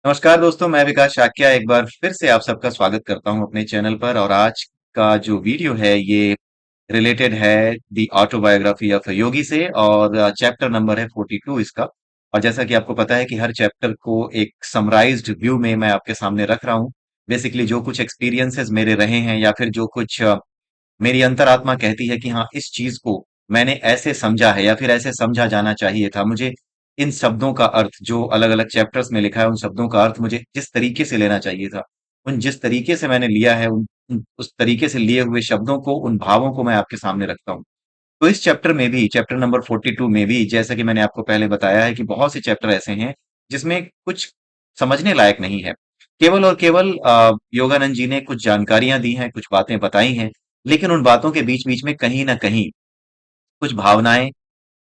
नमस्कार दोस्तों, मैं विकास शाक्या एक बार फिर से आप सबका स्वागत करता हूं अपने चैनल पर। और आज का जो वीडियो है ये रिलेटेड है दी ऑटोबायोग्राफी ऑफ योगी से। और चैप्टर नंबर है 42 इसका। और जैसा कि आपको पता है कि हर चैप्टर को एक समराइज्ड व्यू में मैं आपके सामने रख रहा हूं। बेसिकली जो कुछ एक्सपीरियंसेस मेरे रहे हैं या फिर जो कुछ मेरी अंतरात्मा कहती है कि हाँ, इस चीज को मैंने ऐसे समझा है या फिर ऐसे समझा जाना चाहिए था। मुझे इन शब्दों का अर्थ जो अलग अलग चैप्टर्स में लिखा है, उन शब्दों का अर्थ मुझे जिस तरीके से लेना चाहिए था, उन जिस तरीके से मैंने लिया है, उस तरीके से लिए हुए शब्दों को, उन भावों को मैं आपके सामने रखता हूँ। तो इस चैप्टर में भी, चैप्टर नंबर 42 में भी, जैसा कि मैंने आपको पहले बताया है कि बहुत से चैप्टर ऐसे हैं जिसमें कुछ समझने लायक नहीं है। केवल और केवल योगानंद जी ने कुछ जानकारियां दी हैं, कुछ बातें बताई हैं, लेकिन उन बातों के बीच बीच में कहीं ना कहीं कुछ भावनाएं,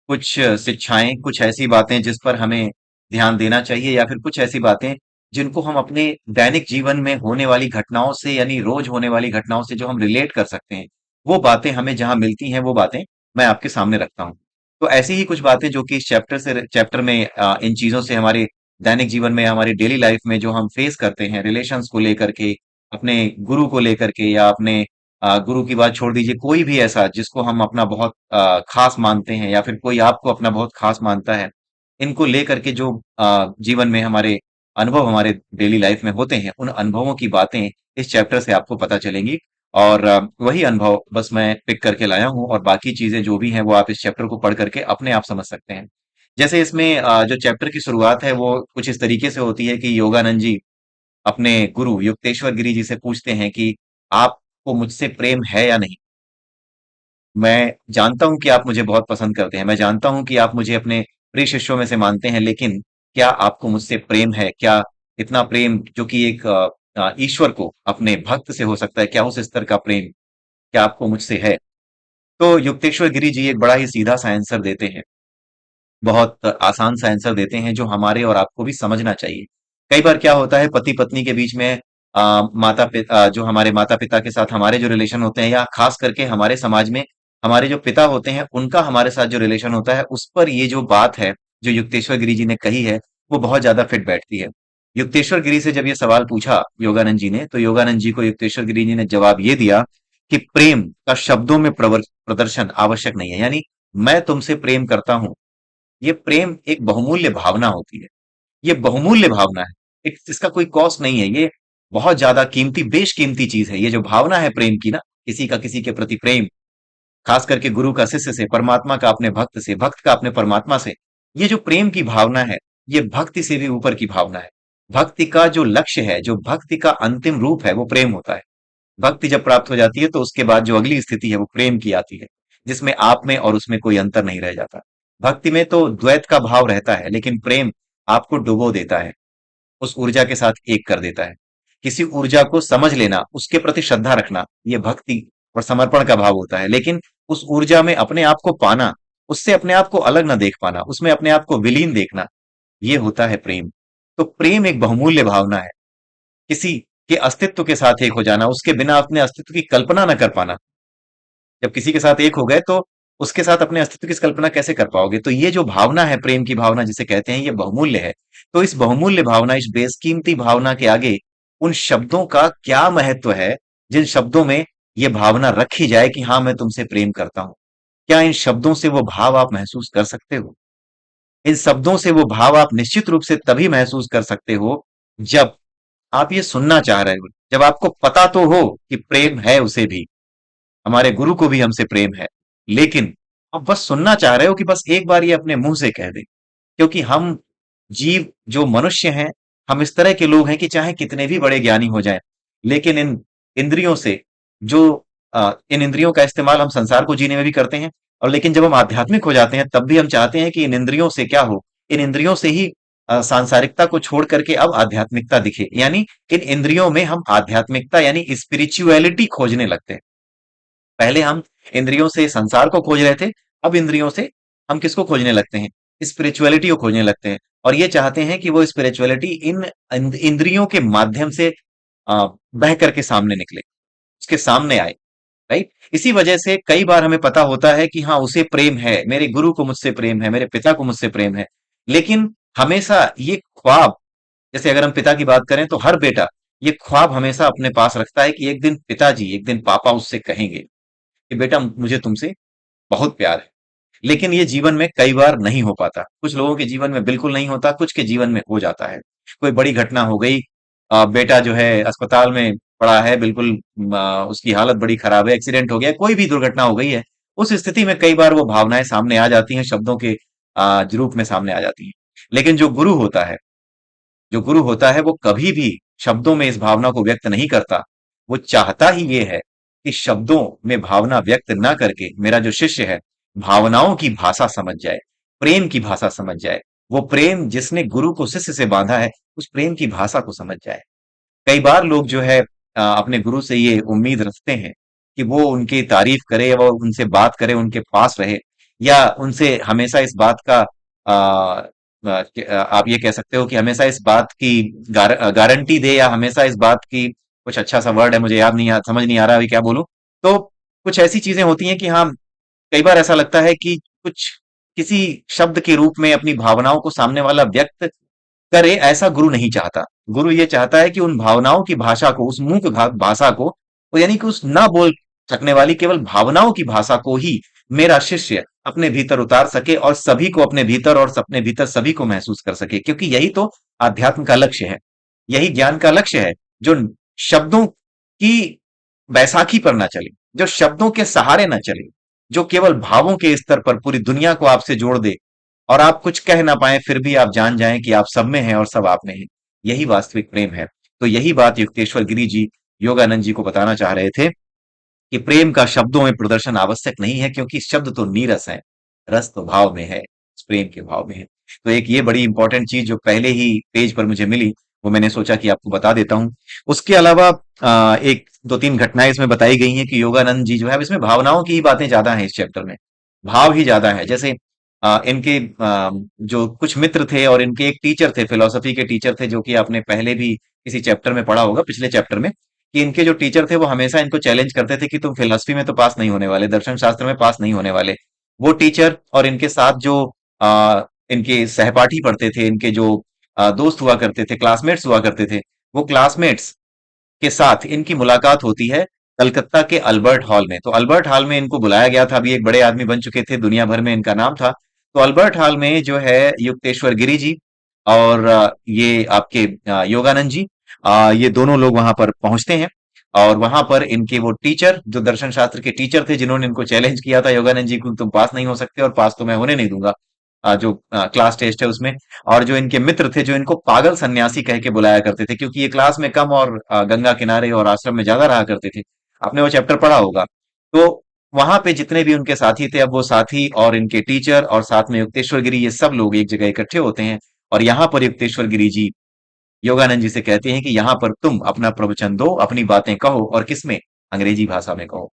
कुछ शिक्षाएं, कुछ ऐसी बातें जिस पर हमें ध्यान देना चाहिए, या फिर कुछ ऐसी बातें जिनको हम अपने दैनिक जीवन में होने वाली घटनाओं से, यानी रोज होने वाली घटनाओं से जो हम रिलेट कर सकते हैं, वो बातें हमें जहां मिलती हैं, वो बातें मैं आपके सामने रखता हूँ। तो ऐसी ही कुछ बातें जो कि इस चैप्टर में इन चीजों से हमारे दैनिक जीवन में, हमारी डेली लाइफ में जो हम फेस करते हैं, रिलेशंस को लेकर के, अपने गुरु को लेकर के, या अपने गुरु की बात छोड़ दीजिए, कोई भी ऐसा जिसको हम अपना बहुत खास मानते हैं, या फिर कोई आपको अपना बहुत खास मानता है, इनको लेकर के जो जीवन में हमारे अनुभव, हमारे डेली लाइफ में होते हैं, उन अनुभवों की बातें इस चैप्टर से आपको पता चलेंगी। और वही अनुभव बस मैं पिक करके लाया हूँ, और बाकी चीजें जो भी हैं वो आप इस चैप्टर को पढ़ करके अपने आप समझ सकते हैं। जैसे इसमें जो चैप्टर की शुरुआत है वो कुछ इस तरीके से होती है कि योगानंद जी अपने गुरु युक्तेश्वर गिरी जी से पूछते हैं कि आपको मुझसे प्रेम है या नहीं। मैं जानता हूं कि आप मुझे बहुत पसंद करते हैं, मैं जानता हूं कि आप मुझे अपने प्रिय शिष्यों में से मानते हैं, लेकिन क्या आपको मुझसे प्रेम है? क्या इतना प्रेम जो कि एक ईश्वर को अपने भक्त से हो सकता है, क्या उस स्तर का प्रेम क्या आपको मुझसे है? तो युक्तेश्वर गिरी जी एक बड़ा ही सीधा सा आंसर देते हैं, बहुत आसान सा आंसर देते हैं जो हमारे और आपको भी समझना चाहिए। कई बार क्या होता है, पति पत्नी के बीच में माता पिता, जो हमारे माता पिता के साथ हमारे जो रिलेशन होते हैं, या खास करके हमारे समाज में हमारे जो पिता होते हैं उनका हमारे साथ जो रिलेशन होता है, उस पर ये जो बात है जो युक्तेश्वर गिरी जी ने कही है, वो बहुत ज्यादा फिट बैठती है। युक्तेश्वर गिरी से जब ये सवाल पूछा योगानंद जी ने, तो योगानंद जी को युक्तेश्वर गिरी जी ने जवाब ये दिया कि प्रेम का शब्दों में प्रदर्शन आवश्यक नहीं है। यानी मैं तुमसे प्रेम करता हूं, ये प्रेम एक बहुमूल्य भावना होती है। ये बहुमूल्य भावना है, एक इसका कोई कॉस्ट नहीं है। ये बहुत ज्यादा कीमती, बेशकीमती चीज है। ये जो भावना है प्रेम की ना, किसी का किसी के प्रति प्रेम, खास करके गुरु का शिष्य से, परमात्मा का अपने भक्त से, भक्त का अपने परमात्मा से, ये जो प्रेम की भावना है, ये भक्ति से भी ऊपर की भावना है। भक्ति का जो लक्ष्य है, जो भक्ति का अंतिम रूप है, वो प्रेम होता है। भक्ति जब प्राप्त हो जाती है तो उसके बाद जो अगली स्थिति है वो प्रेम की आती है, जिसमें आप में और उसमें कोई अंतर नहीं रह जाता। भक्ति में तो द्वैत का भाव रहता है, लेकिन प्रेम आपको डुबो देता है, उस ऊर्जा के साथ एक कर देता है। किसी ऊर्जा को समझ लेना, उसके प्रति श्रद्धा रखना, ये भक्ति और समर्पण का भाव होता है। लेकिन उस ऊर्जा में अपने आप को पाना, उससे अपने आप को अलग ना देख पाना, उसमें अपने आप को विलीन देखना, ये होता है प्रेम। तो प्रेम एक बहुमूल्य भावना है। किसी के अस्तित्व के साथ एक हो जाना, उसके बिना अपने अस्तित्व की कल्पना न कर पाना। जब किसी के साथ एक हो गए तो उसके साथ अपने अस्तित्व की कल्पना कैसे कर पाओगे? तो ये जो भावना है, प्रेम की भावना जिसे कहते हैं, ये बहुमूल्य है। तो इस बहुमूल्य भावना, इस बेसकीमती भावना के आगे उन शब्दों का क्या महत्व है, जिन शब्दों में ये भावना रखी जाए कि हाँ, मैं तुमसे प्रेम करता हूं। क्या इन शब्दों से वो भाव आप महसूस कर सकते हो? इन शब्दों से वो भाव आप निश्चित रूप से तभी महसूस कर सकते हो जब आप ये सुनना चाह रहे हो, जब आपको पता तो हो कि प्रेम है उसे भी, हमारे गुरु को भी हमसे प्रेम है, लेकिन आप बस सुनना चाह रहे हो कि बस एक बार ये अपने मुंह से कह दे। क्योंकि हम जीव, जो मनुष्य हैं, हम इस तरह के लोग हैं कि चाहे कितने भी बड़े ज्ञानी हो जाएं, लेकिन इन इंद्रियों से जो इन इंद्रियों का इस्तेमाल हम संसार को जीने में भी करते हैं, और लेकिन जब हम आध्यात्मिक हो जाते हैं तब भी हम चाहते हैं कि इन इंद्रियों से क्या हो, इन इंद्रियों से ही सांसारिकता को छोड़ करके अब आध्यात्मिकता दिखे। यानी इन इंद्रियों में हम आध्यात्मिकता यानी स्पिरिचुअलिटी खोजने लगते हैं। पहले हम इंद्रियों से संसार को खोज रहे थे, अब इंद्रियों से हम किसको खोजने लगते हैं? स्पिरिचुअलिटी को खोजने लगते हैं। और ये चाहते हैं कि वो स्पिरिचुअलिटी इन इंद्रियों के माध्यम से बह करके सामने निकले, उसके सामने आए। राइट? इसी वजह से कई बार हमें पता होता है कि हाँ, उसे प्रेम है, मेरे गुरु को मुझसे प्रेम है, मेरे पिता को मुझसे प्रेम है, लेकिन हमेशा ये ख्वाब जैसे अगर हम पिता की बात करें तो हर बेटा ये ख्वाब हमेशा अपने पास रखता है कि एक दिन पिताजी, एक दिन पापा उससे कहेंगे कि बेटा मुझे तुमसे बहुत प्यार है। लेकिन ये जीवन में कई बार नहीं हो पाता। कुछ लोगों के जीवन में बिल्कुल नहीं होता, कुछ के जीवन में हो जाता है। कोई बड़ी घटना हो गई, बेटा जो है अस्पताल में पड़ा है, बिल्कुल उसकी हालत बड़ी खराब है, एक्सीडेंट हो गया, कोई भी दुर्घटना हो गई है। उस स्थिति में कई बार वो भावनाएं सामने आ जाती हैं, शब्दों के रूप में सामने आ जाती हैं। लेकिन जो गुरु होता है वो कभी भी शब्दों में इस भावना को व्यक्त नहीं करता। वो चाहता ही ये है कि शब्दों में भावना व्यक्त ना करके मेरा जो शिष्य है भावनाओं की भाषा समझ जाए, प्रेम की भाषा समझ जाए। वो प्रेम जिसने गुरु को शिष्य से बांधा है, उस प्रेम की भाषा को समझ जाए। कई बार लोग जो है अपने गुरु से ये उम्मीद रखते हैं कि वो उनकी तारीफ करे, वो उनसे बात करे, उनके पास रहे, या उनसे हमेशा इस बात का आप ये कह सकते हो कि हमेशा इस बात की गारंटी दे, या हमेशा इस बात की, कुछ अच्छा सा वर्ड है मुझे याद नहीं समझ नहीं आ रहा अभी क्या बोलूं। तो कुछ ऐसी चीजें होती हैं कि हाँ, कई बार ऐसा लगता है कि कुछ किसी शब्द के रूप में अपनी भावनाओं को सामने वाला व्यक्त करे, ऐसा गुरु नहीं चाहता। गुरु ये चाहता है कि उन भावनाओं की भाषा को, उस मूक भाषा को, यानी कि उस ना बोल सकने वाली केवल भावनाओं की भाषा को ही मेरा शिष्य अपने भीतर उतार सके, और सभी को अपने भीतर, और अपने भीतर सभी को महसूस कर सके, क्योंकि यही तो आध्यात्म का लक्ष्य है, यही ज्ञान का लक्ष्य है। जो शब्दों की बैसाखी पर ना चले, जो शब्दों के सहारे ना चले, जो केवल भावों के स्तर पर पूरी दुनिया को आपसे जोड़ दे, और आप कुछ कह ना पाए फिर भी आप जान जाएं कि आप सब में हैं और सब आप में हैं। यही वास्तविक प्रेम है। तो यही बात युक्तेश्वर गिरी जी योगानंद जी को बताना चाह रहे थे कि प्रेम का शब्दों में प्रदर्शन आवश्यक नहीं है, क्योंकि शब्द तो नीरस है, रस तो भाव में है, इस प्रेम के भाव में है। तो एक ये बड़ी इंपॉर्टेंट चीज जो पहले ही पेज पर मुझे मिली, वो मैंने सोचा कि आपको बता देता हूँ। उसके अलावा एक दो तीन घटनाएं इसमें बताई गई हैं कि योगानंद जी जो है, अब इसमें भावनाओं की ही बातें ज्यादा हैं, इस चैप्टर में भाव ही ज्यादा है। जैसे इनके जो कुछ मित्र थे, और इनके एक टीचर थे, फिलोसफी के टीचर थे, जो कि आपने पहले भी किसी चैप्टर में पढ़ा होगा, पिछले चैप्टर में, कि इनके जो टीचर थे वो हमेशा इनको चैलेंज करते थे कि तुम फिलोसफी में तो पास नहीं होने वाले, दर्शन शास्त्र में पास नहीं होने वाले। वो टीचर और इनके साथ जो इनके सहपाठी पढ़ते थे, इनके जो दोस्त हुआ करते थे, क्लासमेट्स हुआ करते थे, वो क्लासमेट्स के साथ इनकी मुलाकात होती है कलकत्ता के अल्बर्ट हॉल में। तो अल्बर्ट हॉल में इनको बुलाया गया था, अभी एक बड़े आदमी बन चुके थे, दुनिया भर में इनका नाम था। तो अल्बर्ट हॉल में जो है युक्तेश्वर गिरी जी और ये आपके योगानंद जी, ये दोनों लोग वहां पर पहुंचते हैं। और वहां पर इनके वो टीचर, जो दर्शन शास्त्र के टीचर थे, जिन्होंने इनको चैलेंज किया था योगानंद जी को, तुम पास नहीं हो सकते और पास तो मैं होने नहीं दूंगा जो क्लास टेस्ट है उसमें। और जो इनके मित्र थे, जो इनको पागल सन्यासी कह के बुलाया करते थे, क्योंकि ये क्लास में कम और गंगा किनारे और आश्रम में ज्यादा रहा करते थे। आपने वो चैप्टर पढ़ा होगा। तो वहां पे जितने भी उनके साथी थे, अब वो साथी और इनके टीचर और साथ में युक्तेश्वर गिरी, ये सब लोग एक जगह इकट्ठे होते हैं। और यहाँ पर युक्तेश्वर गिरी जी योगानंद जी से कहते हैं कि यहाँ पर तुम अपना प्रवचन दो, अपनी बातें कहो, और किसमें? अंग्रेजी भाषा में कहो।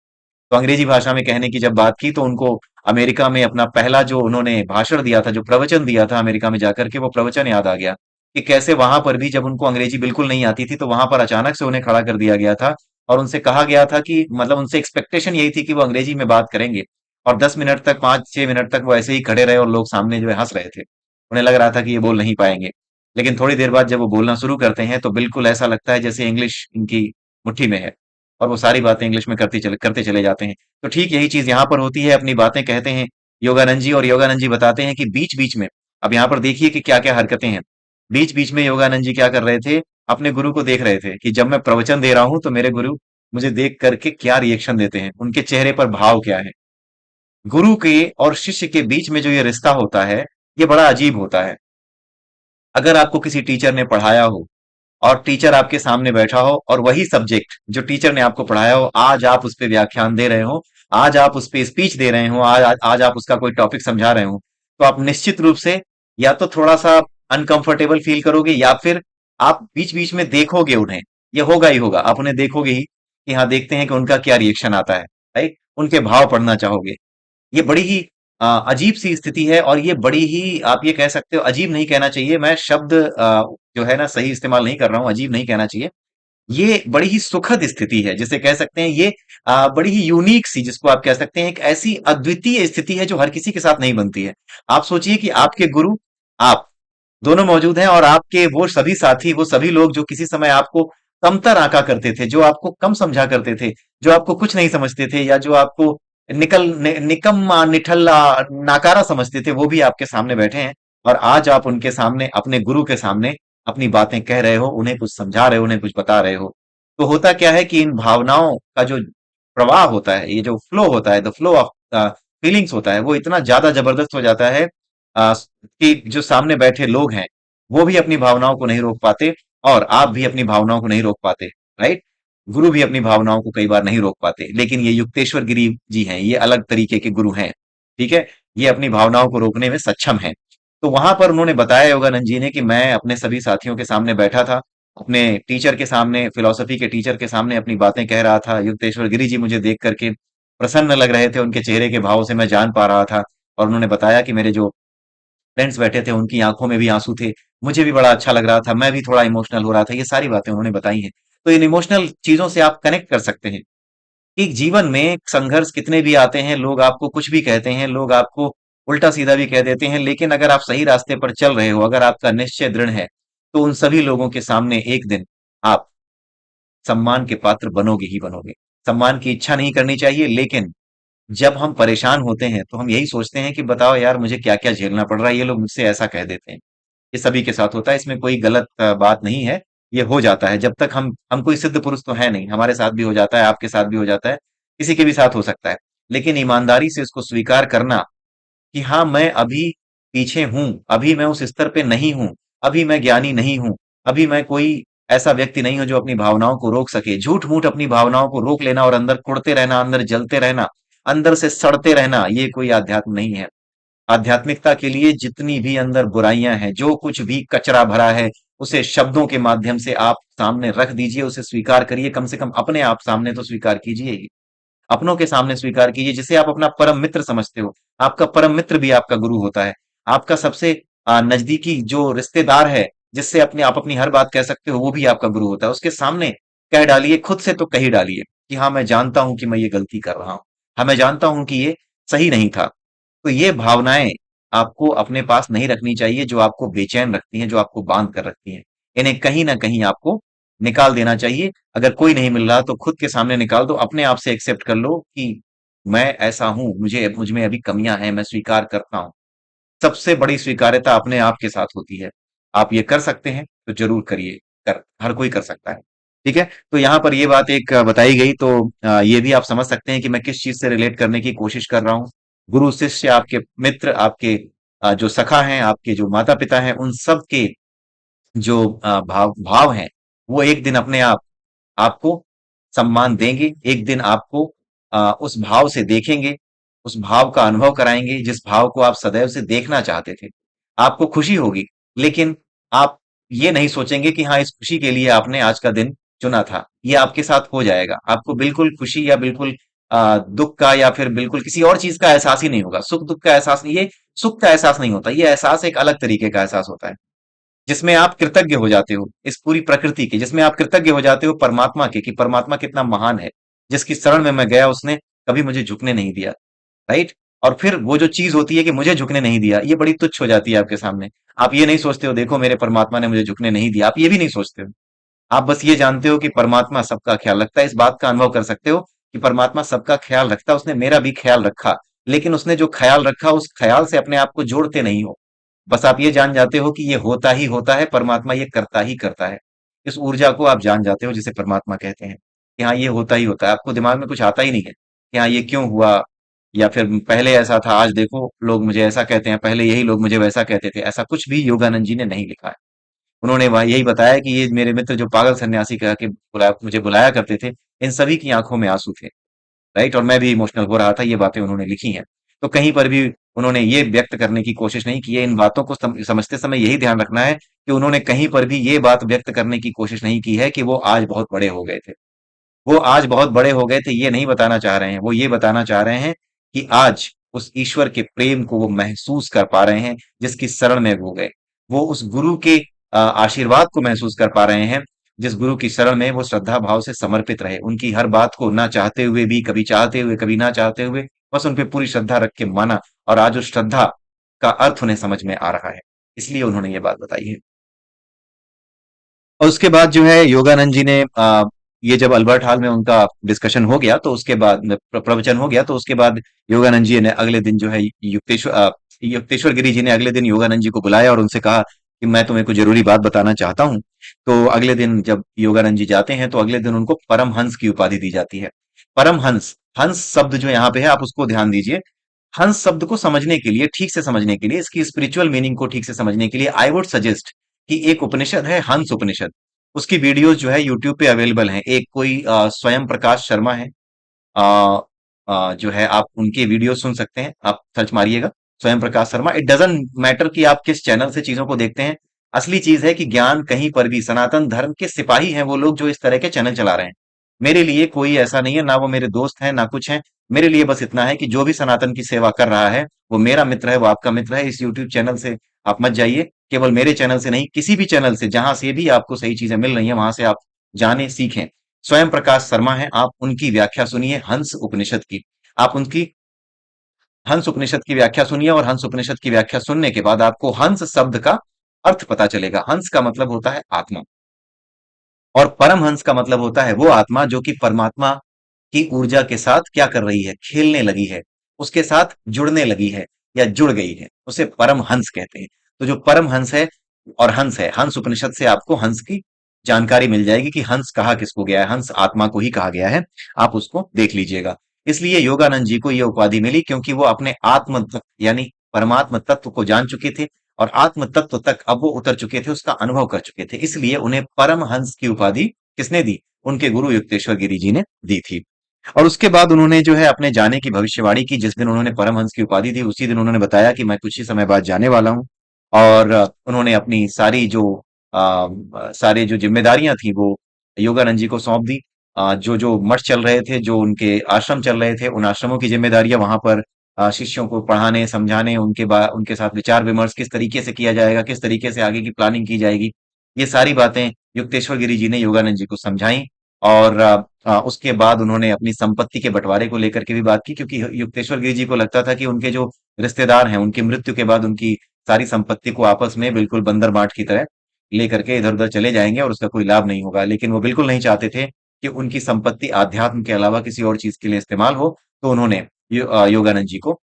तो अंग्रेजी भाषा में कहने की जब बात की, तो उनको अमेरिका में अपना पहला जो उन्होंने भाषण दिया था, जो प्रवचन दिया था अमेरिका में जाकर के, वो प्रवचन याद आ गया कि कैसे वहां पर भी जब उनको अंग्रेजी बिल्कुल नहीं आती थी, तो वहां पर अचानक से उन्हें खड़ा कर दिया गया था, और उनसे कहा गया था कि, मतलब उनसे एक्सपेक्टेशन यही थी कि वो अंग्रेजी में बात करेंगे। और 10 मिनट तक, 5-6 मिनट तक वो ऐसे ही खड़े रहे, और लोग सामने जो है हंस रहे थे। उन्हें लग रहा था कि ये बोल नहीं पाएंगे। लेकिन थोड़ी देर बाद जब वो बोलना शुरू करते हैं, तो बिल्कुल ऐसा लगता है जैसे इंग्लिश इनकी मुट्ठी में है, और वो सारी बातें इंग्लिश में करते चले जाते हैं। तो ठीक यही चीज यहाँ पर होती है, अपनी बातें कहते हैं योगानंद जी, और योगानंद जी बताते हैं कि बीच बीच में, अब यहाँ पर देखिए कि क्या क्या हरकतें हैं। बीच बीच में योगानंद जी क्या कर रहे थे, अपने गुरु को देख रहे थे कि जब मैं प्रवचन दे रहा हूं तो मेरे गुरु मुझे देख करके क्या रिएक्शन देते हैं, उनके चेहरे पर भाव क्या है। गुरु के और शिष्य के बीच में जो ये रिश्ता होता है, ये बड़ा अजीब होता है। अगर आपको किसी टीचर ने पढ़ाया हो, और टीचर आपके सामने बैठा हो, और वही सब्जेक्ट जो टीचर ने आपको पढ़ाया हो, आज आप उस पे व्याख्यान दे रहे हो, आज आप उस पे स्पीच दे रहे हो, आज आप उसका कोई टॉपिक समझा रहे हो, तो आप निश्चित रूप से या तो थोड़ा सा अनकंफर्टेबल फील करोगे, या फिर आप बीच बीच में देखोगे उन्हें। ये होगा ही होगा, आप उन्हें देखोगे ही कि हाँ, देखते हैं कि उनका क्या रिएक्शन आता है। राइट, उनके भाव पढ़ना चाहोगे। ये बड़ी ही अजीब सी स्थिति है, और ये बड़ी ही, आप ये कह सकते हो, अजीब नहीं कहना चाहिए, मैं शब्द जो है ना सही इस्तेमाल नहीं कर रहा हूं, अजीब नहीं कहना चाहिए। ये बड़ी ही सुखद स्थिति है, जिसे कह सकते हैं ये बड़ी ही यूनिक सी, जिसको आप कह सकते हैं एक ऐसी अद्वितीय स्थिति है जो हर किसी के साथ नहीं बनती है। आप सोचिए कि आपके गुरु, आप दोनों मौजूद हैं, और आपके वो सभी साथी, वो सभी लोग जो किसी समय आपको कमतर आंका करते थे, जो आपको कम समझा करते थे, जो आपको कुछ नहीं समझते थे, या जो आपको निकम्मा, निठल्ला, नाकारा समझते थे, वो भी आपके सामने बैठे हैं। और आज आप उनके सामने, अपने गुरु के सामने अपनी बातें कह रहे हो, उन्हें कुछ समझा रहे हो, उन्हें कुछ बता रहे हो। तो होता क्या है कि इन भावनाओं का जो प्रवाह होता है, ये जो फ्लो होता है, द फ्लो ऑफ फीलिंग्स होता है, वो इतना ज्यादा जबरदस्त हो जाता है कि जो सामने बैठे लोग हैं, वो भी अपनी भावनाओं को नहीं रोक पाते, और आप भी अपनी भावनाओं को नहीं रोक पाते। राइट? गुरु भी अपनी भावनाओं को कई बार नहीं रोक पाते, लेकिन ये युक्तेश्वर गिरी जी हैं, ये अलग तरीके के गुरु हैं। ठीक है? ये अपनी भावनाओं को रोकने में सक्षम हैं। तो वहां पर उन्होंने बताया, योगानंद जी ने, कि मैं अपने सभी साथियों के सामने बैठा था, अपने टीचर के सामने, फिलोसफी के टीचर के सामने अपनी बातें कह रहा था। युक्तेश्वर गिरी जी मुझे देख करके प्रसन्न लग रहे थे, उनके चेहरे के भाव से मैं जान पा रहा था। और उन्होंने बताया कि मेरे जो फ्रेंड्स बैठे थे, उनकी आंखों में भी आंसू थे। मुझे भी बड़ा अच्छा लग रहा था, मैं भी थोड़ा इमोशनल हो रहा था। ये सारी बातें उन्होंने बताई हैं। तो इन इमोशनल चीजों से आप कनेक्ट कर सकते हैं कि जीवन में संघर्ष कितने भी आते हैं, लोग आपको कुछ भी कहते हैं, लोग आपको उल्टा सीधा भी कह देते हैं, लेकिन अगर आप सही रास्ते पर चल रहे हो, अगर आपका निश्चय दृढ़ है, तो उन सभी लोगों के सामने एक दिन आप सम्मान के पात्र बनोगे ही बनोगे। सम्मान की इच्छा नहीं करनी चाहिए, लेकिन जब हम परेशान होते हैं, तो हम यही सोचते हैं कि बताओ यार, मुझे क्या क्या झेलना पड़ रहा है, ये लोग मुझसे ऐसा कह देते हैं। ये सभी के साथ होता है, इसमें कोई गलत बात नहीं है। ये हो जाता है, जब तक हम कोई सिद्ध पुरुष तो है नहीं, हमारे साथ भी हो जाता है, आपके साथ भी हो जाता है, किसी के भी साथ हो सकता है। लेकिन ईमानदारी से इसको स्वीकार करना कि हाँ, मैं अभी पीछे हूं, अभी मैं उस स्तर पे नहीं हूं, अभी मैं ज्ञानी नहीं हूं, अभी मैं कोई ऐसा व्यक्ति नहीं हूं जो अपनी भावनाओं को रोक सके। झूठ मूठ अपनी भावनाओं को रोक लेना और अंदर कुढ़ते रहना, अंदर जलते रहना, अंदर से सड़ते रहना, ये कोई आध्यात्म नहीं है। आध्यात्मिकता के लिए जितनी भी अंदर बुराइयां हैं, जो कुछ भी कचरा भरा है, उसे शब्दों के माध्यम से आप सामने रख दीजिए, उसे स्वीकार करिए। कम से कम अपने आप सामने तो स्वीकार कीजिए ही। अपनों के सामने स्वीकार कीजिए, जिसे आप अपना परम मित्र समझते हो। आपका परम मित्र भी आपका गुरु होता है। आपका सबसे नजदीकी जो रिश्तेदार है, जिससे अपने आप अपनी हर बात कह सकते हो, वो भी आपका गुरु होता है। उसके सामने कह डालिए, खुद से तो कही डालिए कि हाँ, मैं जानता हूं कि मैं ये गलती कर रहा हूं, हाँ, मैं जानता हूं कि ये सही नहीं था। तो ये भावनाएं आपको अपने पास नहीं रखनी चाहिए, जो आपको बेचैन रखती हैं, जो आपको बांध कर रखती हैं। इन्हें कहीं ना कहीं आपको निकाल देना चाहिए। अगर कोई नहीं मिल रहा, तो खुद के सामने निकाल दो, अपने आप से एक्सेप्ट कर लो कि मैं ऐसा हूं, मुझ में अभी कमियां हैं, मैं स्वीकार करता हूं। सबसे बड़ी स्वीकार्यता अपने आप के साथ होती है। आप ये कर सकते हैं तो जरूर करिए। हर कोई कर सकता है। ठीक है? तो यहाँ पर ये बात एक बताई गई, तो ये भी आप समझ सकते हैं कि मैं किस चीज से रिलेट करने की कोशिश कर रहा हूँ। गुरु, शिष्य, आपके मित्र, आपके जो सखा हैं, आपके जो माता पिता हैं, उन सब के जो भाव भाव हैं, वो एक दिन अपने आप आपको सम्मान देंगे। एक दिन आपको उस भाव से देखेंगे, उस भाव का अनुभव कराएंगे, जिस भाव को आप सदैव से देखना चाहते थे। आपको खुशी होगी, लेकिन आप ये नहीं सोचेंगे कि हाँ, इस खुशी के लिए आपने आज का दिन चुना था। ये आपके साथ हो जाएगा। आपको बिल्कुल खुशी या बिल्कुल दुख का या फिर बिल्कुल किसी और चीज का एहसास ही नहीं होगा। सुख दुख का एहसास नहीं, ये सुख का एहसास नहीं होता। ये एहसास एक अलग तरीके का एहसास होता है, जिसमें आप कृतज्ञ हो जाते हो इस पूरी प्रकृति के, जिसमें आप कृतज्ञ हो जाते हो परमात्मा के, कि परमात्मा कितना महान है, जिसकी शरण में मैं गया, उसने कभी मुझे झुकने नहीं दिया। राइट? और फिर वो जो चीज होती है कि मुझे झुकने नहीं दिया, ये बड़ी तुच्छ हो जाती है आपके सामने। आप ये नहीं सोचते हो, देखो मेरे परमात्मा ने मुझे झुकने नहीं दिया, आप ये भी नहीं सोचते हो। आप बस ये जानते हो कि परमात्मा सबका ख्याल रखता है। इस बात का अनुभव कर सकते हो कि परमात्मा सबका ख्याल रखता है, उसने मेरा भी ख्याल रखा। लेकिन उसने जो ख्याल रखा, उस ख्याल से अपने आप को जोड़ते नहीं हो। बस आप ये जान जाते हो कि ये होता ही होता है, परमात्मा ये करता ही करता है। इस ऊर्जा को आप जान जाते हो, जिसे परमात्मा कहते हैं, कि हाँ, ये होता ही होता है। आपको दिमाग में कुछ आता ही नहीं है कि हाँ, ये क्यों हुआ, या फिर पहले ऐसा था, आज देखो लोग मुझे ऐसा कहते हैं, पहले यही लोग मुझे वैसा कहते थे। ऐसा कुछ भी योगानंद जी ने नहीं लिखा है। उन्होंने वह यही बताया कि ये मेरे मित्र जो पागल सन्यासी कह के मुझे बुलाया करते थे, इन सभी की आंखों में आंसू थे। राइट? और मैं भी इमोशनल हो रहा था। ये बातें उन्होंने लिखी हैं। तो कहीं पर भी उन्होंने ये व्यक्त करने की कोशिश नहीं की है। इन बातों को समझते समय यही ध्यान रखना है कि उन्होंने कहीं पर भी ये बात व्यक्त करने की कोशिश नहीं की है कि वो आज बहुत बड़े हो गए थे। वो आज बहुत बड़े हो गए थे, ये नहीं बताना चाह रहे हैं। वो ये बताना चाह रहे हैं कि आज उस ईश्वर के प्रेम को वो महसूस कर पा रहे हैं, जिसकी शरण में वो गए। वो उस गुरु के आशीर्वाद को महसूस कर पा रहे हैं, जिस गुरु की शरण में वो श्रद्धा भाव से समर्पित रहे। उनकी हर बात को ना चाहते हुए भी, कभी चाहते हुए, कभी ना चाहते हुए, बस उन पे पूरी श्रद्धा रख के माना। और आज उस श्रद्धा का अर्थ उन्हें समझ में आ रहा है। इसलिए उन्होंने ये बात बताई है। और उसके बाद जो है योगानंद जी ने ये जब अल्बर्ट हॉल में उनका डिस्कशन हो गया तो उसके बाद प्रवचन हो गया तो उसके बाद योगानंद जी ने अगले दिन जो है युक्तेश्वर गिरी जी ने अगले दिन योगानंद जी को बुलाया और उनसे कहा कि मैं तुम्हें कुछ जरूरी बात बताना चाहता हूँ। तो अगले दिन जब योगानंद जी जाते हैं तो अगले दिन उनको परमहंस की उपाधि दी जाती है। परमहंस, हंस शब्द जो यहाँ पे है आप उसको ध्यान दीजिए। हंस शब्द को समझने के लिए, ठीक से समझने के लिए, इसकी स्पिरिचुअल मीनिंग को ठीक से समझने के लिए आई वुड सजेस्ट कि एक उपनिषद है हंस उपनिषद। उसकी वीडियोस जो है यूट्यूब पे अवेलेबल हैं। एक कोई स्वयं प्रकाश शर्मा है, आ, जो है आप उनके वीडियो सुन सकते हैं। आप सर्च मारिएगा स्वयं Prakash Sharma. It doesn't matter कि आप किस चैनल से चीजों को देखते हैं। असली चीज है कि ज्ञान कहीं पर भी, सनातन धर्म के सिपाही हैं वो लोग जो इस तरह के चैनल चला रहे हैं। मेरे लिए कोई ऐसा नहीं है, ना वो मेरे दोस्त हैं ना कुछ है। मेरे लिए बस इतना है कि जो भी सनातन की सेवा कर रहा है वो मेरा मित्र है, वो आपका मित्र है। इस यूट्यूब चैनल से आप मत जाइए। केवल मेरे चैनल से नहीं, किसी भी चैनल से जहां से भी आपको सही चीजें मिल रही हैं वहां से आप जाने सीखें। स्वयं प्रकाश शर्मा है, आप उनकी व्याख्या सुनिए हंस उपनिषद की। आप उनकी हंस उपनिषद की व्याख्या सुनिए और हंस उपनिषद की व्याख्या सुनने के बाद आपको हंस शब्द का अर्थ पता चलेगा। हंस का मतलब होता है आत्मा, और परमहंस का मतलब होता है वो आत्मा जो कि परमात्मा की ऊर्जा के साथ क्या कर रही है, खेलने लगी है, उसके साथ जुड़ने लगी है या जुड़ गई है, उसे परमहंस कहते हैं। तो जो परमहंस है और हंस है, हंस उपनिषद से आपको हंस की जानकारी मिल जाएगी कि हंस कहा किसको गया है। हंस आत्मा को ही कहा गया है। आप उसको देख लीजिएगा। इसलिए योगानंद जी को यह उपाधि मिली क्योंकि वो अपने आत्म तत्व यानी परमात्म तत्व को जान चुके थे और आत्म तत्व तक अब वो उतर चुके थे, उसका अनुभव कर चुके थे। इसलिए उन्हें परमहंस की उपाधि किसने दी? उनके गुरु युक्तेश्वर गिरी जी ने दी थी। और उसके बाद उन्होंने जो है अपने जाने की भविष्यवाणी की। जिस दिन उन्होंने परमहंस की उपाधि दी उसी दिन उन्होंने बताया कि मैं कुछ ही समय बाद जाने वाला हूँ। और उन्होंने अपनी सारी जो जिम्मेदारियां थी वो योगानंद जी को सौंप दी। जो जो मठ चल रहे थे, जो उनके आश्रम चल रहे थे, उन आश्रमों की जिम्मेदारियां वहां पर शिष्यों को पढ़ाने समझाने, उनके साथ विचार विमर्श किस तरीके से किया जाएगा, किस तरीके से आगे की प्लानिंग की जाएगी, ये सारी बातें युक्तेश्वर गिरी जी ने योगानंद जी को समझाई। और उसके बाद उन्होंने अपनी संपत्ति के बंटवारे को लेकर के भी बात की क्योंकि युक्तेश्वर गिरी जी को लगता था कि उनके जो रिश्तेदार हैं उनकी मृत्यु के बाद उनकी सारी संपत्ति को आपस में बिल्कुल बंदर बांट की तरह लेकर के इधर उधर चले जाएंगे और उसका कोई लाभ नहीं होगा। लेकिन वो बिल्कुल नहीं चाहते थे कि उनकी संपत्ति आध्यात्म के अलावा किसी और चीज के लिए इस्तेमाल हो। तो उन्होंने योगानंद जी को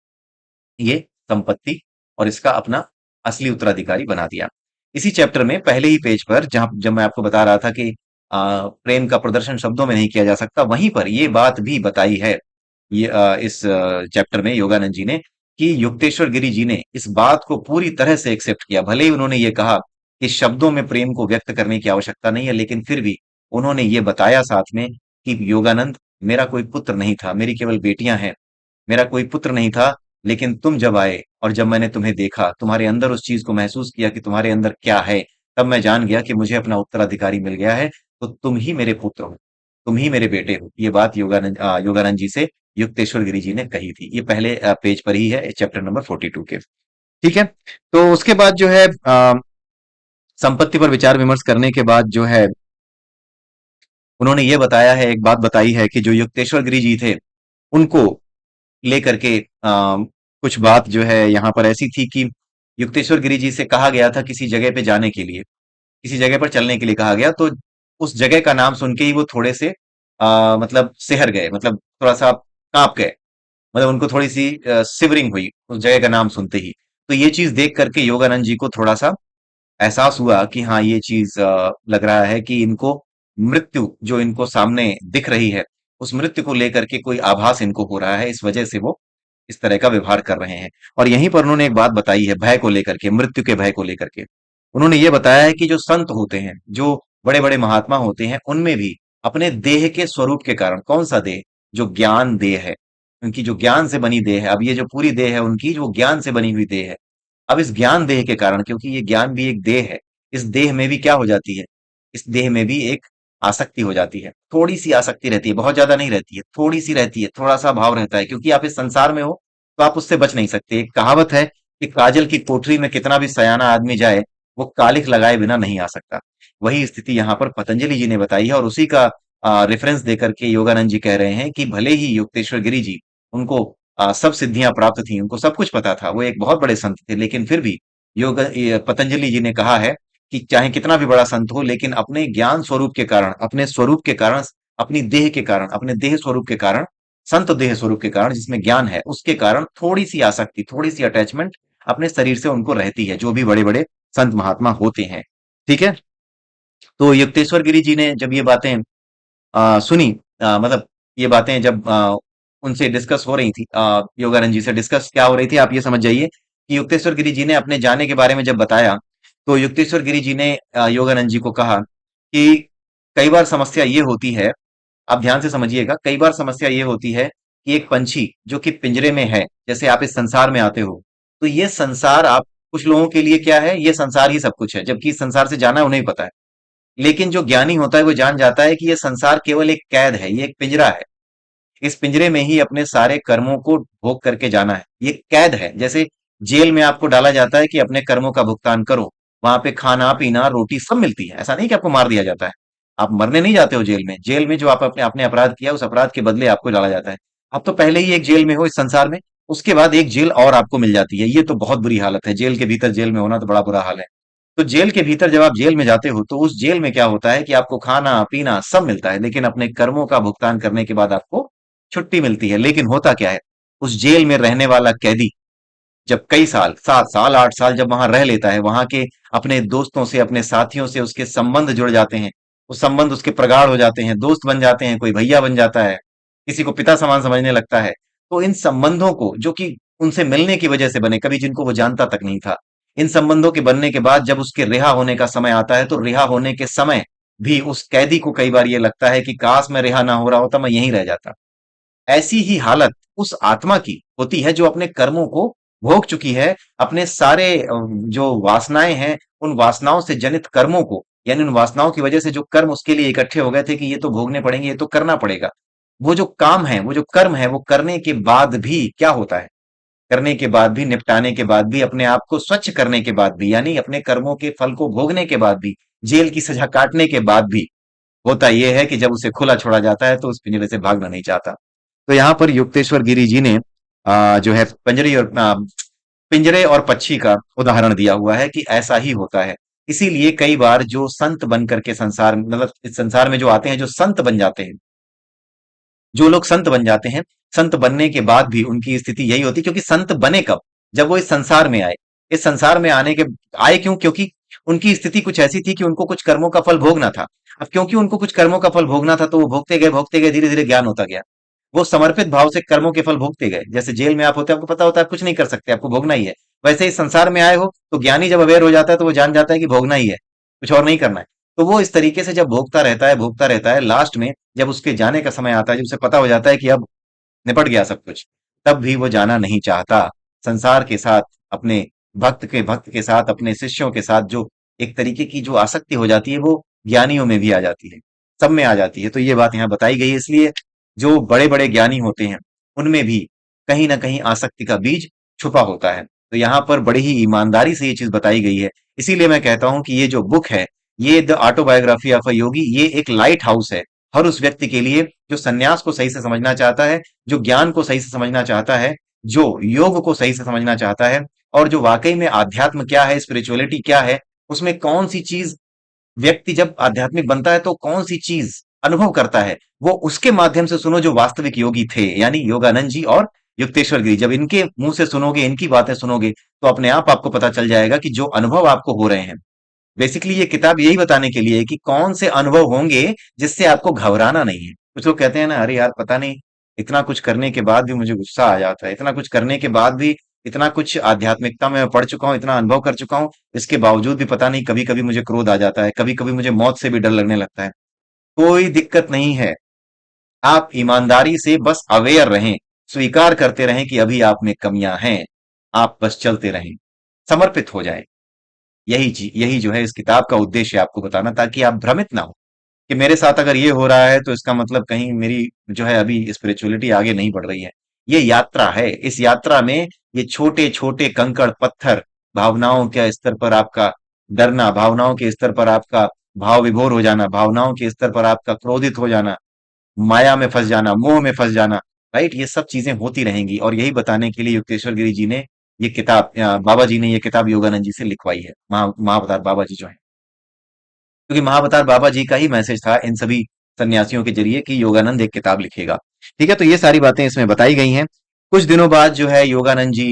ये संपत्ति और इसका अपना असली उत्तराधिकारी बना दिया। इसी चैप्टर में पहले ही पेज पर, जहां जब मैं आपको बता रहा था कि प्रेम का प्रदर्शन शब्दों में नहीं किया जा सकता, वहीं पर ये बात भी बताई है इस चैप्टर में योगानंद जी ने कि युक्तेश्वर गिरी जी ने इस बात को पूरी तरह से एक्सेप्ट किया। भले ही उन्होंने ये कहा कि शब्दों में प्रेम को व्यक्त करने की आवश्यकता नहीं है, लेकिन फिर भी उन्होंने ये बताया साथ में कि योगानंद, मेरा कोई पुत्र नहीं था, मेरी केवल बेटियां हैं, मेरा कोई पुत्र नहीं था। लेकिन तुम जब आए और जब मैंने तुम्हें देखा, तुम्हारे अंदर उस चीज को महसूस किया कि तुम्हारे अंदर क्या है, तब मैं जान गया कि मुझे अपना उत्तराधिकारी मिल गया है। तो तुम ही मेरे पुत्र हो, तुम ही मेरे बेटे हो। ये बात योगानंद जी से युक्तेश्वर गिरी जी ने कही थी। ये पहले पेज पर ही है, चैप्टर नंबर 42 के। ठीक है। तो उसके बाद जो है संपत्ति पर विचार विमर्श करने के बाद जो है उन्होंने ये बताया है, एक बात बताई है कि जो युक्तेश्वर गिरी जी थे उनको लेकर के कुछ बात जो है यहाँ पर ऐसी थी कि युक्तेश्वर गिरी जी से कहा गया था किसी जगह पे जाने के लिए, किसी जगह पर चलने के लिए कहा गया। तो उस जगह का नाम सुन के ही वो थोड़े से मतलब सिहर गए, मतलब थोड़ा सा कांप गए। मतलब उनको थोड़ी सी सिवरिंग हुई उस जगह का नाम सुनते ही। तो ये चीज देख करके योगानंद जी को थोड़ा सा एहसास हुआ कि हाँ ये चीज लग रहा है कि इनको मृत्यु जो इनको सामने दिख रही है, उस मृत्यु को लेकर के कोई आभास इनको हो रहा है, इस वजह से वो इस तरह का व्यवहार कर रहे हैं। और यहीं पर उन्होंने एक बात बताई है भय को लेकर के, मृत्यु के भय को लेकर के। उन्होंने ये बताया है कि जो संत होते हैं, जो बड़े बड़े महात्मा होते हैं, उनमें भी अपने देह के स्वरूप के कारण, कौन सा देह? जो ज्ञान देह है, उनकी जो ज्ञान से बनी देह है। अब ये जो पूरी देह है उनकी, जो ज्ञान से बनी हुई देह है, अब इस ज्ञान देह के कारण, क्योंकि ये ज्ञान भी एक देह है, इस देह में भी क्या हो जाती है? इस देह में भी एक आसक्ति हो जाती है। थोड़ी सी आसक्ति रहती है, बहुत ज्यादा नहीं रहती है, थोड़ी सी रहती है, थोड़ा सा भाव रहता है, क्योंकि आप इस संसार में हो तो आप उससे बच नहीं सकते। एक कहावत है कि काजल की कोठरी में कितना भी सयाना आदमी जाए, वो कालिख लगाए बिना नहीं आ सकता। वही स्थिति यहाँ पर पतंजलि जी ने बताई है और उसी का रेफरेंस देकर के योगानंद जी कह रहे हैं कि भले ही युक्तेश्वर गिरी जी, उनको सब सिद्धियां प्राप्त थी, उनको सब कुछ पता था, वो एक बहुत बड़े संत थे, लेकिन फिर भी पतंजलि जी ने कहा है कि चाहे कितना भी बड़ा संत हो, लेकिन अपने ज्ञान स्वरूप के कारण, अपने स्वरूप के कारण, अपनी देह के कारण, अपने देह स्वरूप के कारण, संत देह स्वरूप के कारण, जिसमें ज्ञान है, उसके कारण थोड़ी सी आसक्ति, थोड़ी सी अटैचमेंट अपने शरीर से उनको रहती है, जो भी बड़े बड़े संत महात्मा होते हैं। ठीक है। तो युक्तेश्वर गिरी जी ने जब ये बातें सुनी, मतलब ये बातें जब उनसे डिस्कस हो रही थी, योगानंद जी से डिस्कस क्या हो रही थी, आप ये समझ जाइए कि युक्तेश्वर गिरी जी ने अपने जाने के बारे में जब बताया, तो युक्तेश्वर गिरी जी ने योगानंद जी को कहा कि कई बार समस्या ये होती है, आप ध्यान से समझिएगा, कई बार समस्या ये होती है कि एक पंछी जो कि पिंजरे में है, जैसे आप इस संसार में आते हो, तो ये संसार आप, कुछ लोगों के लिए क्या है, ये संसार ही सब कुछ है, जबकि इस संसार से जाना उन्हें पता है। लेकिन जो ज्ञानी होता है वो जान जाता है कि ये संसार केवल एक कैद है, ये एक पिंजरा है। इस पिंजरे में ही अपने सारे कर्मों को भोग करके जाना है, ये कैद है। जैसे जेल में आपको डाला जाता है कि अपने कर्मों का भुगतान करो, वहां पे खाना पीना रोटी सब मिलती है, ऐसा नहीं कि आपको मार दिया जाता है। आप मरने नहीं जाते हो जेल में, जेल में जो आप अपने अपने अपराध किया उस अपराध के बदले आपको डाला जाता है। आप तो पहले ही एक जेल में हो इस संसार में, उसके बाद एक जेल और आपको मिल जाती है, ये तो बहुत बुरी हालत है, जेल के भीतर जेल में होना तो बड़ा बुरा हाल है। तो जेल के भीतर जब आप जेल में जाते हो, तो उस जेल में क्या होता है कि आपको खाना पीना सब मिलता है, लेकिन अपने कर्मों का भुगतान करने के बाद आपको छुट्टी मिलती है। लेकिन होता क्या है, उस जेल में रहने वाला कैदी जब कई साल, 7 साल 8 साल जब वहां रह लेता है, वहां के अपने दोस्तों से, अपने साथियों से उसके संबंध जुड़ जाते हैं, वो संबंध उसके प्रगाढ़ हो जाते हैं, दोस्त बन जाते हैं, कोई भैया बन जाता है, किसी को पिता समान समझने लगता है। तो इन संबंधों को, जो कि उनसे मिलने की वजह से बने, कभी जिनको वो जानता तक नहीं था, इन संबंधों के बनने के बाद जब उसके रिहा होने का समय आता है, तो रिहा होने के समय भी उस कैदी को कई बार ये लगता है कि काश मैं रिहा ना हो रहा होता, मैं यहीं रह जाता। ऐसी ही हालत उस आत्मा की होती है जो अपने कर्मों को भोग चुकी है, अपने सारे जो वासनाएं हैं, उन वासनाओं से जनित कर्मों को, यानी उन वासनाओं की वजह से जो कर्म उसके लिए इकट्ठे हो गए थे कि ये तो भोगने पड़ेंगे, ये तो करना पड़ेगा, वो जो काम है, वो जो कर्म है, वो करने के बाद भी क्या होता है, करने के बाद भी, निपटाने के बाद भी, अपने आप को स्वच्छ करने के बाद भी, यानी अपने कर्मों के फल को भोगने के बाद भी, जेल की सजा काटने के बाद भी, होता यह है कि जब उसे खुला छोड़ा जाता है तो उस पिंजरे से भागना नहीं चाहता। तो यहाँ पर युक्तेश्वर गिरी जी ने जो है पिंजरे और पक्षी का उदाहरण दिया हुआ है कि ऐसा ही होता है। इसीलिए कई बार जो संत बन करके संसार, मतलब इस संसार में जो आते हैं, जो संत बन जाते हैं, जो लोग संत बन जाते हैं, संत बनने के बाद भी उनकी स्थिति यही होती है, क्योंकि संत बने कब, जब वो इस संसार में आए। इस संसार में आने के आए क्यों, क्योंकि उनकी स्थिति कुछ ऐसी थी कि उनको कुछ कर्मों का फल भोगना था। अब क्योंकि उनको कुछ कर्मों का फल भोगना था, तो वो भोगते गए, धीरे धीरे ज्ञान होता गया। वो समर्पित भाव से कर्मों के फल भोगते गए। जैसे जेल में आप होते हैं, आपको पता होता है आप कुछ नहीं कर सकते, आपको भोगना ही है। वैसे इस संसार में आए हो तो ज्ञानी जब अवेयर हो जाता है, तो वो जान जाता है कि भोगना ही है, कुछ और नहीं करना है। तो वो इस तरीके से जब भोगता रहता है, लास्ट में जब उसके जाने का समय आता है, जब उसे पता हो जाता है कि अब निपट गया सब कुछ, तब भी वो जाना नहीं चाहता। संसार के साथ, अपने भक्त के साथ, अपने शिष्यों के साथ जो एक तरीके की जो आसक्ति हो जाती है, वो ज्ञानियों में भी आ जाती है, सब में आ जाती है। तो ये बात यहाँ बताई गई है। इसलिए जो बड़े बड़े ज्ञानी होते हैं, उनमें भी कहीं ना कहीं आसक्ति का बीज छुपा होता है। तो यहाँ पर बड़ी ही ईमानदारी से ये चीज बताई गई है। इसीलिए मैं कहता हूं कि ये जो बुक है, ये द ऑटोबायोग्राफी ऑफ अ योगी, ये एक लाइट हाउस है हर उस व्यक्ति के लिए जो सन्यास को सही से समझना चाहता है, जो ज्ञान को सही से समझना चाहता है, जो योग को सही से समझना चाहता है, और जो वाकई में आध्यात्म क्या है, स्पिरिचुअलिटी क्या है, उसमें कौन सी चीज, व्यक्ति जब आध्यात्मिक बनता है तो कौन सी चीज अनुभव करता है, वो उसके माध्यम से सुनो जो वास्तविक योगी थे, यानी योगानंद जी और युक्तेश्वर गिरी। जब इनके मुंह से सुनोगे, इनकी बातें सुनोगे, तो अपने आप आपको पता चल जाएगा कि जो अनुभव आपको हो रहे हैं, बेसिकली ये किताब यही बताने के लिए है कि कौन से अनुभव होंगे जिससे आपको घबराना नहीं है। कुछ लोग कहते हैं ना, अरे यार पता नहीं, इतना कुछ करने के बाद भी मुझे गुस्सा आ जाता है, इतना कुछ करने के बाद भी, इतना कुछ आध्यात्मिकता में मैं पढ़ चुका हूँ, इतना अनुभव कर चुका हूँ, इसके बावजूद भी पता नहीं, कभी कभी मुझे क्रोध आ जाता है, कभी कभी मुझे मौत से भी डर लगने लगता है। कोई दिक्कत नहीं है, आप ईमानदारी से बस अवेयर रहें, स्वीकार करते रहें कि अभी आप में कमियां हैं, आप बस चलते रहें, समर्पित हो जाएं। यही जो है इस किताब का उद्देश्य है, आपको बताना, ताकि आप भ्रमित ना हो कि मेरे साथ अगर ये हो रहा है तो इसका मतलब कहीं मेरी जो है अभी स्पिरिचुअलिटी आगे नहीं बढ़ रही है। ये यात्रा है, इस यात्रा में ये छोटे छोटे कंकड़ पत्थर, भावनाओं के स्तर पर आपका डरना, भावनाओं के स्तर पर आपका भाव विभोर हो जाना, भावनाओं के स्तर पर आपका क्रोधित हो जाना, माया में फंस जाना, मोह में फंस जाना, राइट, ये सब चीजें होती रहेंगी। और यही बताने के लिए युक्तेश्वर गिरी जी ने ये किताब बाबा जी ने ये किताब योगानंद जी से लिखवाई है, महाअवतार बाबा जी जो है, क्योंकि महाअवतार बाबा जी का ही मैसेज था इन सभी सन्यासियों के जरिए कि योगानंद एक किताब लिखेगा। ठीक है, तो ये सारी बातें इसमें बताई गई हैं। कुछ दिनों बाद जो है योगानंद जी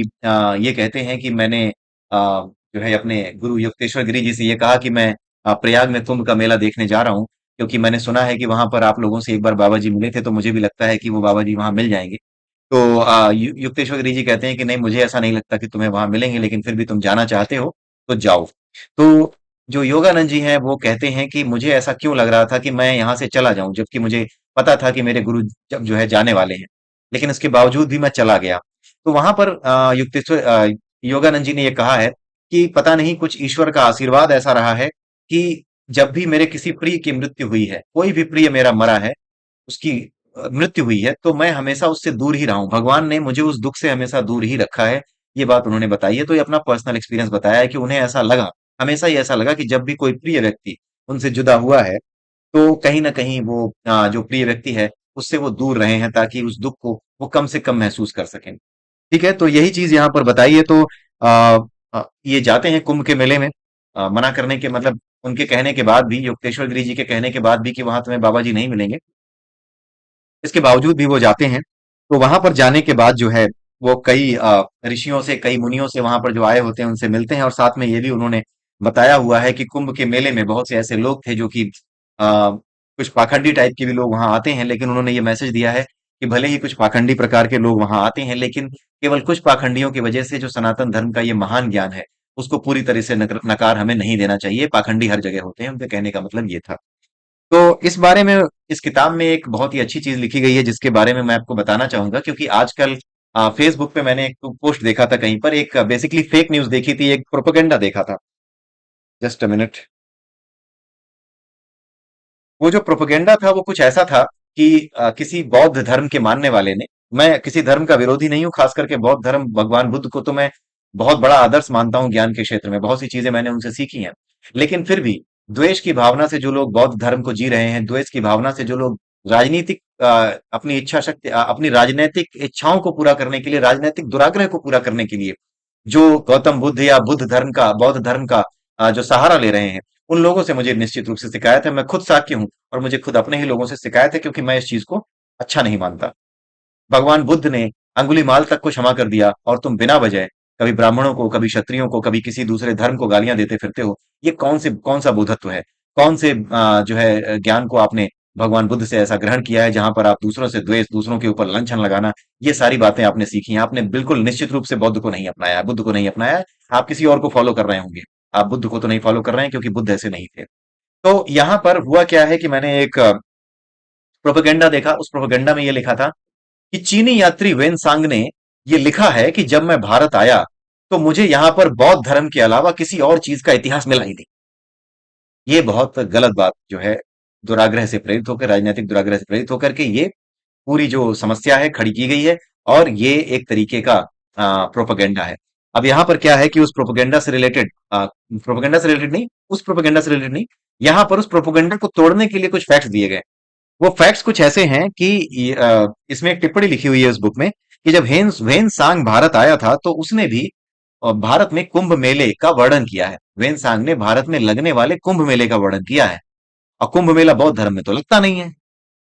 ये कहते हैं कि मैंने जो है अपने गुरु युक्तेश्वर गिरी जी से ये कहा कि मैं प्रयाग में कुंभ का मेला देखने जा रहा हूँ, क्योंकि मैंने सुना है कि वहां पर आप लोगों से एक बार बाबा जी मिले थे, तो मुझे भी लगता है कि वो बाबा जी वहां मिल जाएंगे। तो युक्तेश्वर गिरी जी कहते हैं कि नहीं, मुझे ऐसा नहीं लगता कि तुम्हें वहां मिलेंगे, लेकिन फिर भी तुम जाना चाहते हो तो जाओ। तो जो योगानंद जी हैं वो कहते हैं कि मुझे ऐसा क्यों लग रहा था कि मैं यहाँ से चला जाऊं, जबकि मुझे पता था कि मेरे गुरु जब जो है जाने वाले हैं, लेकिन इसके बावजूद भी मैं चला गया। तो वहां पर योगानंद जी ने ये कहा है कि पता नहीं, कुछ ईश्वर का आशीर्वाद ऐसा रहा है कि जब भी मेरे किसी प्रिय की मृत्यु हुई है, कोई भी प्रिय मेरा मरा है, उसकी मृत्यु हुई है, तो मैं हमेशा उससे दूर ही रहा हूं। भगवान ने मुझे उस दुख से हमेशा दूर ही रखा है। ये बात उन्होंने बताई है। तो ये अपना पर्सनल एक्सपीरियंस बताया है कि उन्हें ऐसा लगा, हमेशा ही ऐसा लगा कि जब भी कोई प्रिय व्यक्ति उनसे जुदा हुआ है, तो कहीं ना कहीं वो जो प्रिय व्यक्ति है उससे वो दूर रहे हैं, ताकि उस दुख को वो कम से कम महसूस कर सकें। ठीक है, तो यही चीज यहाँ पर बताई है। तो आ, ये जाते हैं कुंभ के मेले में, मना करने के मतलब उनके कहने के बाद भी, युक्तेश्वर गिरी जी के कहने के बाद भी कि वहां तुम्हें बाबा जी नहीं मिलेंगे, इसके बावजूद भी वो जाते हैं। तो वहां पर जाने के बाद जो है वो कई ऋषियों से, कई मुनियों से वहां पर जो आए होते हैं उनसे मिलते हैं, और साथ में ये भी उन्होंने बताया हुआ है कि कुंभ के मेले में बहुत से ऐसे लोग थे जो कि कुछ पाखंडी टाइप के भी लोग वहां आते हैं, लेकिन उन्होंने ये मैसेज दिया है कि भले ही कुछ पाखंडी प्रकार के लोग वहां आते हैं, लेकिन केवल कुछ पाखंडियों की वजह से जो सनातन धर्म का ये महान ज्ञान है उसको पूरी तरह से नकार हमें नहीं देना चाहिए। पाखंडी हर जगह होते हैं, उनके कहने का मतलब ये था। तो इस बारे में, इस किताब में एक बहुत ही अच्छी चीज लिखी गई है जिसके बारे में मैं आपको बताना चाहूंगा, क्योंकि आजकल फेसबुक पे मैंने एक पोस्ट देखा था, कहीं पर एक बेसिकली फेक न्यूज देखी थी, एक प्रोपेगेंडा देखा था। Just a minute. वो जो प्रोपेगेंडा था वो कुछ ऐसा था कि किसी बौद्ध धर्म के मानने वाले ने, मैं किसी धर्म का विरोधी नहीं हूँ, खास करके बौद्ध धर्म, भगवान बुद्ध को तो मैं बहुत बड़ा आदर्श मानता हूँ ज्ञान के क्षेत्र में, बहुत सी चीजें मैंने उनसे सीखी हैं। लेकिन फिर भी द्वेष की भावना से जो लोग बौद्ध धर्म को जी रहे हैं, द्वेष की भावना से जो लोग राजनीतिक अपनी इच्छा शक्ति, अपनी राजनीतिक इच्छाओं को पूरा करने के लिए, राजनीतिक दुराग्रह को पूरा करने के लिए जो गौतम बुद्ध या बुद्ध धर्म का, बौद्ध धर्म का जो सहारा ले रहे हैं, उन लोगों से मुझे निश्चित रूप से शिकायत है। मैं खुद साक्य हूँ और मुझे खुद अपने ही लोगों से शिकायत है, क्योंकि मैं इस चीज को अच्छा नहीं मानता। भगवान बुद्ध ने अंगुलीमाल तक को क्षमा कर दिया, और तुम बिना वजह कभी ब्राह्मणों को, कभी क्षत्रियों को, कभी किसी दूसरे धर्म को गालियां देते फिरते हो। ये कौन सा बुद्धत्व है? कौन से जो है ज्ञान को आपने भगवान बुद्ध से ऐसा ग्रहण किया है जहां पर आप दूसरों से द्वेष, दूसरों के ऊपर लांछन लगाना, ये सारी बातें आपने सीखी हैं। आपने बिल्कुल निश्चित रूप से बुद्ध को नहीं अपनाया है, बुद्ध को नहीं अपनाया है। आप किसी और को फॉलो कर रहे होंगे। आप बुद्ध को तो नहीं फॉलो कर रहे हैं, क्योंकि बुद्ध ऐसे नहीं थे। तो यहाँ पर हुआ क्या है कि मैंने एक प्रोपेगेंडा देखा, उस प्रोपेगेंडा में ये लिखा था कि चीनी यात्री वेन सांग ने ये लिखा है कि जब मैं भारत आया तो मुझे यहाँ पर बौद्ध धर्म के अलावा किसी और चीज का इतिहास मिला ही नहीं। ये बहुत गलत बात जो है, दुराग्रह से प्रेरित होकर, राजनीतिक दुराग्रह से प्रेरित होकर के ये पूरी जो समस्या है खड़ी की गई है, और ये एक तरीके का प्रोपेगेंडा है। अब यहाँ पर क्या है कि उस प्रोपेगेंडा से रिलेटेड, प्रोपेगेंडा से रिलेटेड नहीं, उस प्रोपेगेंडा से रिलेटेड नहीं, यहाँ पर उस प्रोपेगेंडा को तोड़ने के लिए कुछ फैक्ट्स दिए गए। वो फैक्ट्स कुछ ऐसे हैं कि इसमें एक टिप्पणी लिखी हुई है उस बुक में कि जब हेन वेन सांग भारत आया था तो उसने भी भारत में कुंभ मेले का वर्णन किया है। वेन सांग ने भारत में लगने वाले कुंभ मेले का वर्णन किया है, और कुंभ मेला बौद्ध धर्म में तो लगता नहीं है।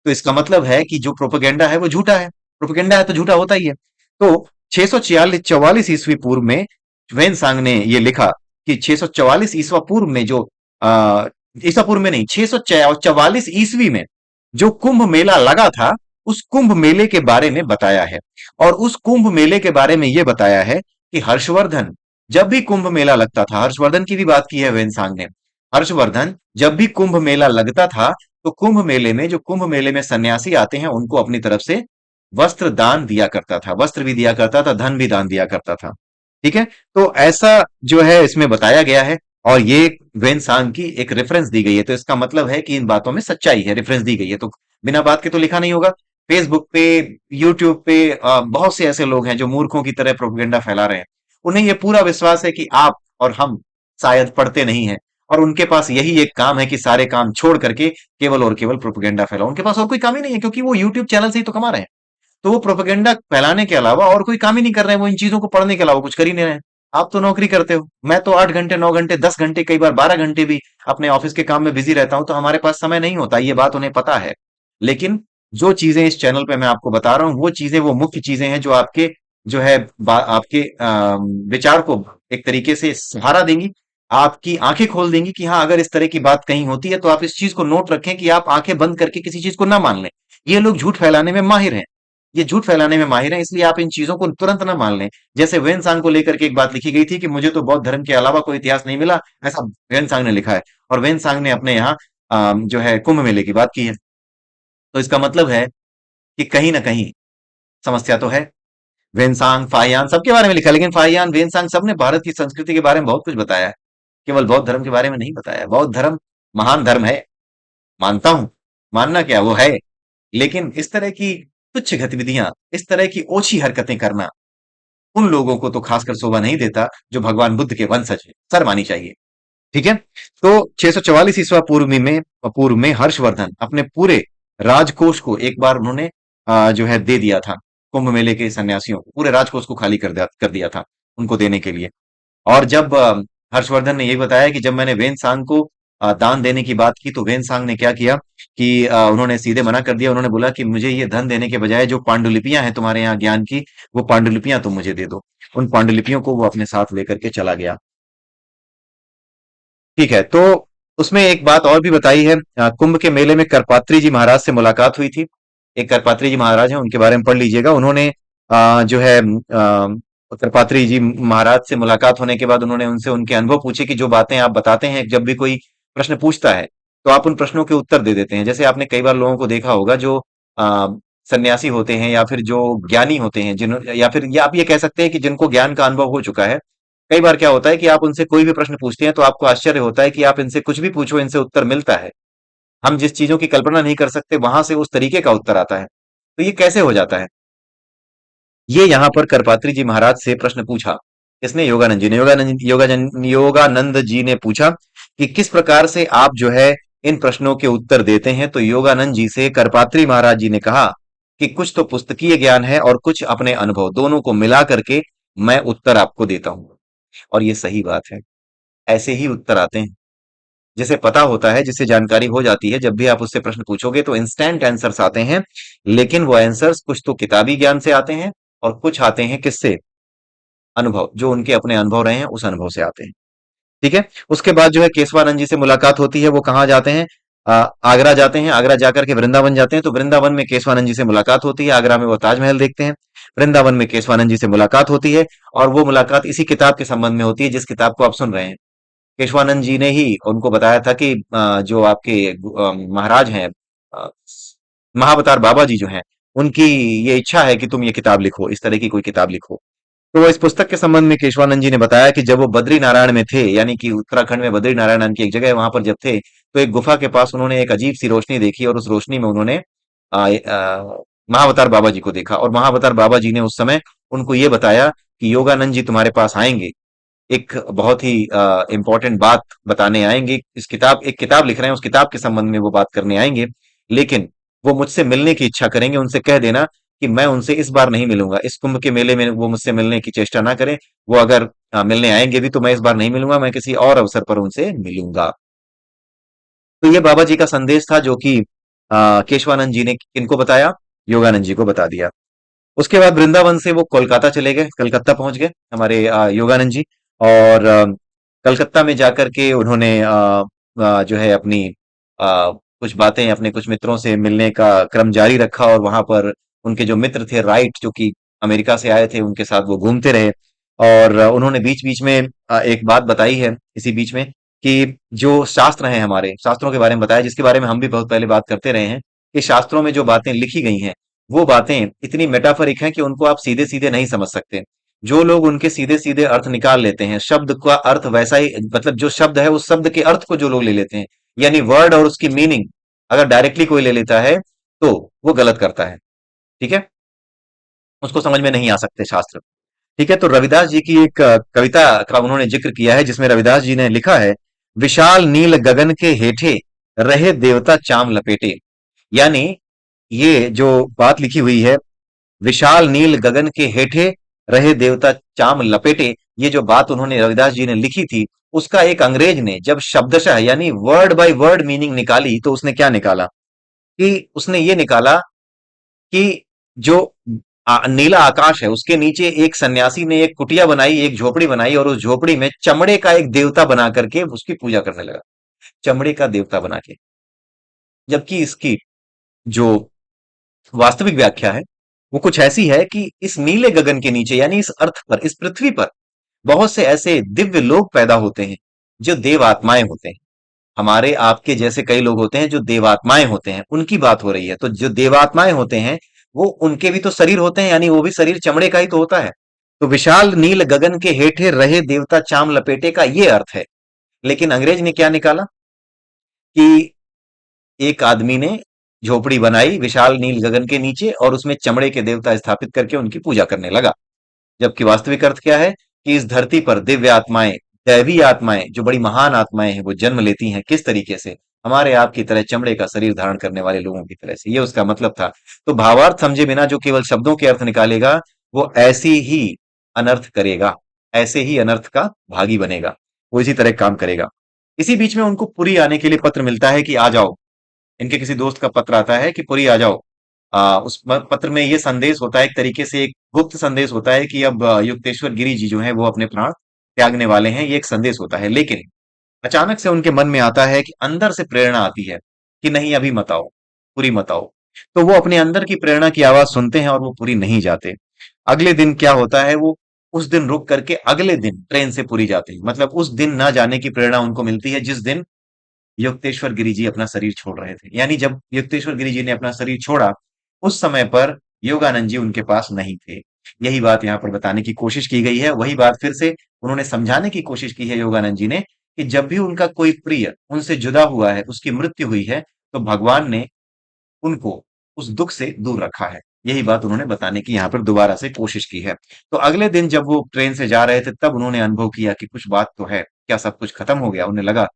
तो इसका मतलब है कि जो प्रोपेगेंडा है वो झूठा है। प्रोपेगेंडा है तो झूठा होता ही है। तो 644 ईस्वी पूर्व में वेन सांग ने ये लिखा कि 644 ईस्वा पूर्व में जो ईसा पूर्व में नहीं, 644 ईस्वी में जो कुंभ मेला लगा था, उस कुंभ मेले के बारे में बताया है। और उस कुंभ मेले के बारे में यह बताया है कि हर्षवर्धन, जब भी कुंभ मेला लगता था, हर्षवर्धन की भी बात की है वेनसांग ने। हर्षवर्धन जब भी कुंभ मेला लगता था, तो कुंभ मेले में, जो कुंभ मेले में सन्यासी आते हैं, उनको अपनी तरफ से वस्त्र दान दिया करता था, वस्त्र भी दिया करता था, धन भी दान दिया करता था। ठीक है, तो ऐसा जो है इसमें बताया गया है, और ये वेन सांग की एक रेफरेंस दी गई है, तो इसका मतलब है कि इन बातों में सच्चाई है, रेफरेंस दी गई है, तो बिना बात के तो लिखा नहीं होगा। फेसबुक पे, यूट्यूब पे बहुत से ऐसे लोग हैं जो मूर्खों की तरह प्रोपेगेंडा फैला रहे हैं। उन्हें यह पूरा विश्वास है कि आप और हम शायद पढ़ते नहीं हैं, और उनके पास यही एक काम है कि सारे काम छोड़ करके केवल और केवल प्रोपेगेंडा फैलाओ। उनके पास और कोई काम ही नहीं है, क्योंकि वो यूट्यूब चैनल से ही तो कमा रहे हैं। तो वो प्रोपेगेंडा फैलाने के अलावा और कोई काम ही नहीं कर रहे हैं, वो इन चीजों को पढ़ने के अलावा कुछ कर ही नहीं रहे हैं। आप तो नौकरी करते हो, मैं तो 8 घंटे 9 घंटे 10 घंटे कई बार 12 घंटे भी अपने ऑफिस के काम में बिजी रहता हूं, तो हमारे पास समय नहीं होता, ये बात उन्हें पता है। लेकिन जो चीजें इस चैनल पे मैं आपको बता रहा हूँ वो चीजें, वो मुख्य चीजें हैं जो आपके जो है आपके विचार को एक तरीके से सहारा देंगी, आपकी आंखें खोल देंगी कि हाँ, अगर इस तरह की बात कहीं होती है तो आप इस चीज को नोट रखें कि आप आंखें बंद करके किसी चीज को ना मान लें। ये लोग झूठ फैलाने में माहिर हैं, ये झूठ फैलाने में माहिर हैं, इसलिए आप इन चीजों को तुरंत ना मान लें। जैसे वेन सांग को लेकर के एक बात लिखी गई थी कि मुझे तो बौद्ध धर्म के अलावा कोई इतिहास नहीं मिला, ऐसा वेन सांग ने लिखा है। और वेन सांग ने अपने यहाँ जो है कुंभ मेले की बात की है। तो इसका मतलब है कि कहीं ना कहीं समस्या तो है। वेनसांग फाहियान सबके बारे में लिखा, लेकिन फाहियान वेनसांग सबने भारत की संस्कृति के बारे में बहुत कुछ बताया है, केवल बौद्ध धर्म के बारे में नहीं बताया। बौद्ध धर्म महान धर्म है, मानता हूं, मानना क्या वो है, लेकिन इस तरह की तुच्छ गतिविधियां, इस तरह की ओछी हरकतें करना उन लोगों को तो खासकर शोभा नहीं देता जो भगवान बुद्ध के वंशज हैं, शर्म आनी चाहिए। ठीक है। तो 644 ईस्वा पूर्व में हर्षवर्धन अपने पूरे राजकोष को एक बार उन्होंने जो है दे दिया था कुंभ मेले के सन्यासियों को, पूरे राजकोष को खाली कर दिया था उनको देने के लिए। और जब हर्षवर्धन ने यही बताया कि जब मैंने वेनसांग को दान देने की बात की तो वेनसांग ने क्या किया कि उन्होंने सीधे मना कर दिया। उन्होंने बोला कि मुझे ये धन देने के बजाय जो पांडुलिपियां हैं तुम्हारे यहाँ ज्ञान की, वो पांडुलिपियां तुम मुझे दे दो। उन पांडुलिपियों को वो अपने साथ लेकर के चला गया। ठीक है। तो उसमें एक बात और भी बताई है, कुंभ के मेले में करपात्री जी महाराज से मुलाकात हुई थी। एक करपात्री जी महाराज हैं, उनके बारे में पढ़ लीजिएगा। उन्होंने जो है करपात्री जी महाराज से मुलाकात होने के बाद उन्होंने उनसे उनके अनुभव पूछे कि जो बातें आप बताते हैं, जब भी कोई प्रश्न पूछता है तो आप उन प्रश्नों के उत्तर दे देते हैं। जैसे आपने कई बार लोगों को देखा होगा जो आ, सन्यासी होते हैं या फिर जो ज्ञानी होते हैं, जिन या फिर या आप ये कह सकते हैं कि जिनको ज्ञान का अनुभव हो चुका है। कई बार क्या होता है कि आप उनसे कोई भी प्रश्न पूछते हैं तो आपको आश्चर्य होता है कि आप इनसे कुछ भी पूछो, इनसे उत्तर मिलता है। हम जिस चीजों की कल्पना नहीं कर सकते वहां से उस तरीके का उत्तर आता है। तो ये कैसे हो जाता है? ये यहाँ पर करपात्री जी महाराज से प्रश्न पूछा, इसने योगानंद जी ने, योगानंद जी ने पूछा कि किस प्रकार से आप जो है इन प्रश्नों के उत्तर देते हैं। तो योगानंद जी से करपात्री महाराज जी ने कहा कि कुछ तो पुस्तकीय ज्ञान है और कुछ अपने अनुभव, दोनों को मिला करके मैं उत्तर आपको देता हूं। और ये सही बात है, ऐसे ही उत्तर आते हैं। जिसे पता होता है, जिसे जानकारी हो जाती है, जब भी आप उससे प्रश्न पूछोगे तो इंस्टेंट आंसर्स आते हैं। लेकिन वो आंसर्स कुछ तो किताबी ज्ञान से आते हैं और कुछ आते हैं किससे? अनुभव, जो उनके अपने अनुभव रहे हैं उस अनुभव से आते हैं। ठीक है। उसके बाद जो है केशवानंद जी से मुलाकात होती है। वो कहाँ जाते हैं? आगरा जाते हैं। आगरा जाकर के वृंदावन जाते हैं, तो वृंदावन में केशवानंद जी से मुलाकात होती है। आगरा में वो ताजमहल देखते हैं। वृंदावन में केशवानंद जी से मुलाकात होती है। और वो मुलाकात इसी किताब के संबंध में होती है जिस किताब को आप सुन रहे हैं। केशवानंद जी ने ही उनको बताया था कि जो आपके महाराज हैं, अ, महाअवतार बाबा जी जो हैं, उनकी ये इच्छा है कि तुम ये किताब लिखो, इस तरह की कोई किताब लिखो। तो इस पुस्तक के संबंध में केशवानंद जी ने बताया कि जब वो बद्री नारायण में थे, यानी कि उत्तराखंड में बद्री नारायण नाम की एक जगह है, वहां पर जब थे तो एक गुफा के पास उन्होंने एक अजीब सी रोशनी देखी और उस रोशनी में उन्होंने महाअवतार बाबा जी को देखा। और महाअवतार बाबा जी ने उस समय उनको ये बताया कि योगानंद जी तुम्हारे पास आएंगे, एक बहुत ही इंपॉर्टेंट बात बताने आएंगे। इस किताब एक किताब लिख रहे हैं, उस किताब के संबंध में वो बात करने आएंगे। लेकिन वो मुझसे मिलने की इच्छा करेंगे, उनसे कह देना कि मैं उनसे इस बार नहीं मिलूंगा, इस कुंभ के मेले में वो मुझसे मिलने की चेष्टा ना करें। वो अगर मिलने आएंगे भी तो मैं इस बार नहीं मिलूंगा, मैं किसी और अवसर पर उनसे मिलूंगा। तो ये बाबा जी का संदेश था जो कि केशवानंद जी ने किनको बताया? योगानंद जी को बता दिया। उसके बाद वृंदावन से वो कोलकाता चले गए, कलकत्ता पहुंच गए हमारे योगानंद जी। और कलकत्ता में जाकर के उन्होंने जो है अपनी कुछ बातें अपने कुछ मित्रों से मिलने का क्रम जारी रखा। और वहां पर उनके जो मित्र थे राइट, जो कि अमेरिका से आए थे, उनके साथ वो घूमते रहे। और उन्होंने बीच बीच में एक बात बताई है इसी बीच में कि जो शास्त्र हैं, हमारे शास्त्रों के बारे में बताया, जिसके बारे में हम भी बहुत पहले बात करते रहे हैं कि शास्त्रों में जो बातें लिखी गई हैं वो बातें इतनी मेटाफरिक हैं कि उनको आप सीधे सीधे नहीं समझ सकते। जो लोग उनके सीधे सीधे अर्थ निकाल लेते हैं, शब्द का अर्थ वैसा ही, मतलब जो शब्द है उस शब्द के अर्थ को जो लोग ले लेते हैं, यानी वर्ड और उसकी मीनिंग अगर डायरेक्टली कोई ले लेता है तो वो गलत करता है। ठीक है। उसको समझ में नहीं आ सकते शास्त्र। ठीक है। तो रविदास जी की एक कविता का उन्होंने जिक्र किया है जिसमें रविदास जी ने लिखा है, विशाल नील गगन के हेठे रहे देवता चाम लपेटे। यानी ये जो बात लिखी हुई है विशाल नील गगन के हेठे रहे देवता चाम लपेटे, ये जो बात उन्होंने रविदास जी ने लिखी थी, उसका एक अंग्रेज ने जब शब्दशः यानी वर्ड बाय वर्ड मीनिंग निकाली, तो उसने क्या निकाला कि उसने ये निकाला कि जो नीला आकाश है उसके नीचे एक सन्यासी ने एक कुटिया बनाई, एक झोपड़ी बनाई, और उस झोपड़ी में चमड़े का एक देवता बना करके उसकी पूजा करने लगा, चमड़े का देवता बना के। जबकि इसकी जो वास्तविक व्याख्या है वो कुछ ऐसी है कि इस नीले गगन के नीचे यानी इस अर्थ पर, इस पृथ्वी पर बहुत से ऐसे दिव्य लोग पैदा होते हैं जो देव आत्माएं होते हैं। हमारे आपके जैसे कई लोग होते हैं जो देवात्माएं होते हैं, उनकी बात हो रही है। तो जो देवात्माएं होते हैं वो, उनके भी तो शरीर होते हैं, यानी वो भी शरीर चमड़े का ही तो होता है। तो विशाल नील गगन के हेठे रहे देवता चाम लपेटे का ये अर्थ है। लेकिन अंग्रेज ने क्या निकाला कि एक आदमी ने झोपड़ी बनाई विशाल नील गगन के नीचे और उसमें चमड़े के देवता स्थापित करके उनकी पूजा करने लगा। जबकि वास्तविक अर्थ क्या है कि इस धरती पर दिव्य आत्माएं, दैवी आत्माएं, जो बड़ी महान आत्माएं हैं, वो जन्म लेती हैं किस तरीके से, हमारे आपकी तरह चमड़े का शरीर धारण करने वाले लोगों की तरह से। ये उसका मतलब था। तो भावार्थ समझे बिना जो केवल शब्दों के अर्थ निकालेगा वो ऐसी ही अनर्थ करेगा, ऐसे ही अनर्थ का भागी बनेगा, वो इसी तरह काम करेगा। इसी बीच में उनको पुरी आने के लिए पत्र मिलता है कि आ जाओ। इनके किसी दोस्त का पत्र आता है कि पुरी आ जाओ। पत्र में ये संदेश होता है, एक तरीके से एक गुप्त संदेश होता है कि अब युक्तेश्वर गिरी जी जो है वो अपने प्राण त्यागने वाले हैं, ये एक संदेश होता है। लेकिन अचानक से उनके मन में आता है कि अंदर से प्रेरणा आती है कि नहीं अभी मत आओ, पूरी मत आओ। तो वो अपने अंदर की प्रेरणा की आवाज सुनते हैं और वो पूरी नहीं जाते। अगले दिन क्या होता है, वो उस दिन रुक करके अगले दिन ट्रेन से पूरी जाते हैं। मतलब उस दिन ना जाने की प्रेरणा उनको मिलती है जिस दिन युक्तेश्वर गिरी जी अपना शरीर छोड़ रहे थे। यानी जब युक्तेश्वर गिरी जी ने अपना शरीर छोड़ा, उस समय पर योगानंद जी उनके पास नहीं थे। यही बात यहाँ पर बताने की कोशिश की गई है। वही बात फिर से उन्होंने समझाने की कोशिश की है योगानंद जी ने कि जब भी उनका कोई प्रिय उनसे जुदा हुआ है, उसकी मृत्यु हुई है, तो भगवान ने उनको उस दुख से दूर रखा है। यही बात उन्होंने बताने की यहाँ पर दोबारा से कोशिश की है। तो अगले दिन जब वो ट्रेन से जा रहे थे तब उन्होंने अनुभव किया कि कुछ बात तो है, क्या सब कुछ खत्म हो गया? उन्हें लगा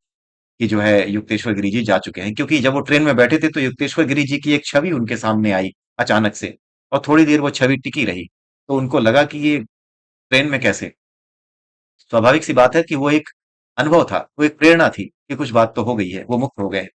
कि जो है युक्तेश्वर गिरी जी जा चुके हैं, क्योंकि जब वो ट्रेन में बैठे थे तो युक्तेश्वर गिरी जी की एक छवि उनके सामने आई अचानक से, और थोड़ी देर वो छवि टिकी रही। तो उनको लगा कि ये ट्रेन में कैसे? स्वाभाविक सी बात है कि वो एक अनुभव था, वो एक प्रेरणा थी कि कुछ बात तो हो गई है, वो मुक्त हो गए।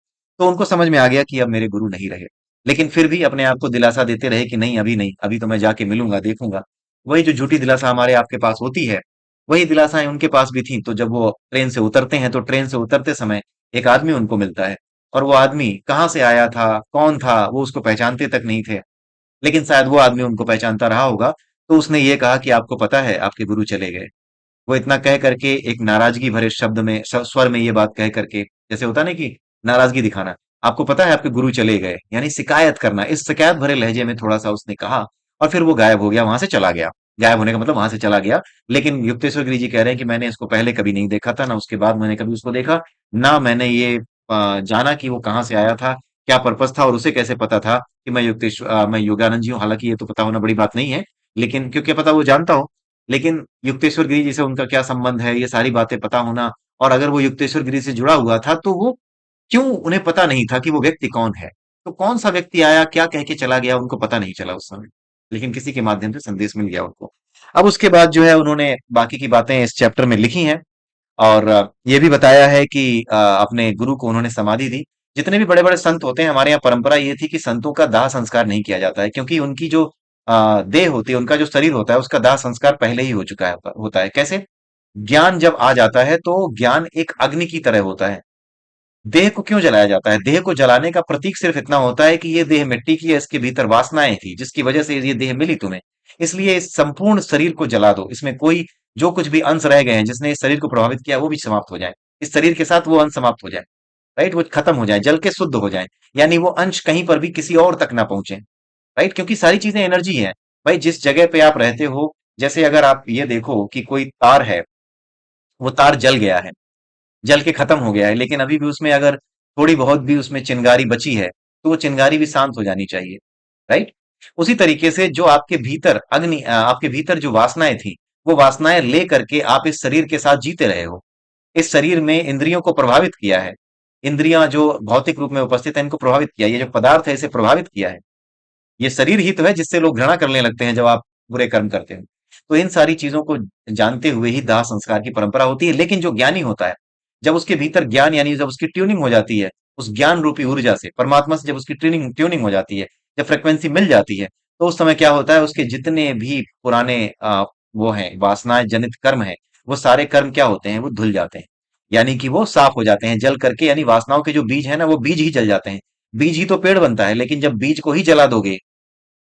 तो उनको समझ में आ गया कि अब मेरे गुरु नहीं रहे। लेकिन फिर भी अपने आप को दिलासा देते रहे कि नहीं अभी नहीं, अभी तो मैं जाके मिलूंगा, देखूंगा। वही जो झूठी दिलासा हमारे आपके पास होती है, वही दिलासाएं उनके पास भी थी। तो जब वो ट्रेन से उतरते हैं तो ट्रेन से उतरते समय एक आदमी उनको मिलता है, और वो आदमी कहाँ से आया था, कौन था, वो उसको पहचानते तक नहीं थे। लेकिन शायद वो आदमी उनको पहचानता रहा होगा। तो उसने ये कहा कि आपको पता है आपके गुरु चले गए। वो इतना कह करके एक नाराजगी भरे शब्द में, स्वर में ये बात कह करके, जैसे होता ना कि नाराजगी दिखाना, आपको पता है आपके गुरु चले गए, यानी शिकायत करना, इस शिकायत भरे लहजे में थोड़ा सा उसने कहा, और फिर वो गायब हो गया, वहां से चला गया। गायब होने का मतलब वहां से चला गया। लेकिन युक्तेश्वर गिरी जी कह रहे हैं कि मैंने इसको पहले कभी नहीं देखा था, ना उसके बाद मैंने कभी उसको देखा, ना मैंने ये जाना कि वो कहाँ से आया था, क्या पर्पस था, और उसे कैसे पता था कि मैं योगानंद जी हूँ। हालांकि ये तो पता होना बड़ी बात नहीं है, लेकिन क्योंकि पता वो जानता हो। लेकिन युक्तेश्वर गिरी जी से उनका क्या संबंध है, ये सारी बातें पता होना, और अगर वो युक्तेश्वर गिरी से जुड़ा हुआ था तो वो क्यों, उन्हें पता नहीं था कि वो व्यक्ति कौन है। तो कौन सा व्यक्ति आया, क्या कह के चला गया, उनको पता नहीं चला उस समय। लेकिन किसी के माध्यम से संदेश मिल गया उनको। अब उसके बाद जो है उन्होंने बाकी की बातें इस चैप्टर में लिखी हैं, और ये भी बताया है कि अपने गुरु को उन्होंने समाधि दी। जितने भी बड़े बड़े संत होते हैं, हमारे यहाँ परंपरा ये थी कि संतों का दाह संस्कार नहीं किया जाता है, क्योंकि उनकी जो देह होती है, उनका जो शरीर होता है, उसका दाह संस्कार पहले ही हो चुका है, होता है। कैसे? ज्ञान जब आ जाता है तो ज्ञान एक अग्नि की तरह होता है। देह को क्यों जलाया जाता है? देह को जलाने का प्रतीक सिर्फ इतना होता है कि ये देह मिट्टी की है, इसके भीतर वासनाएं थी जिसकी वजह से ये देह मिली तुम्हें। इसलिए इस संपूर्ण शरीर को जला दो, इसमें कोई जो कुछ भी अंश रह गए हैं जिसने इस शरीर को प्रभावित किया वो भी समाप्त हो जाए। इस शरीर के साथ वो अंश समाप्त हो जाए, राइट, वो खत्म हो जाए, जल के शुद्ध हो जाए। यानी वो अंश कहीं पर भी किसी और तक ना पहुंचे, राइट, क्योंकि सारी चीजें एनर्जी है। भाई जिस जगह पे आप रहते हो, जैसे अगर आप ये देखो कि कोई तार है, वो तार जल गया है, जल के खत्म हो गया है, लेकिन अभी भी उसमें अगर थोड़ी बहुत भी उसमें चिंगारी बची है, तो वो चिंगारी भी शांत हो जानी चाहिए, राइट। उसी तरीके से जो आपके भीतर आपके भीतर जो वासनाएं थी, वो वासनाएं ले करके आप इस शरीर के साथ जीते रहे हो। इस शरीर में इंद्रियों को प्रभावित किया है। इंद्रियां जो भौतिक रूप में उपस्थित है, इनको प्रभावित किया, ये जो पदार्थ है इसे प्रभावित किया है। ये शरीर ही तो है जिससे लोग घृणा करने लगते हैं जब आप बुरे कर्म करते हो। तो इन सारी चीजों को जानते हुए ही दाह संस्कार की परंपरा होती है। लेकिन जो ज्ञानी होता है, जब उसके भीतर ज्ञान यानी जब उसकी ट्यूनिंग हो जाती है, उस ज्ञान रूपी ऊर्जा से परमात्मा से जब उसकी ट्यूनिंग ट्यूनिंग हो जाती है, जब फ्रिक्वेंसी मिल जाती है, तो उस समय क्या होता है, उसके जितने भी पुराने वो हैं वासनाएं जनित कर्म है, वो सारे कर्म क्या होते हैं, वो धुल जाते हैं। यानी कि वो साफ हो जाते हैं जल करके। यानी वासनाओं के जो बीज है ना, वो बीज ही जल जाते हैं। बीज ही तो पेड़ बनता है, लेकिन जब बीज को ही जला दोगे,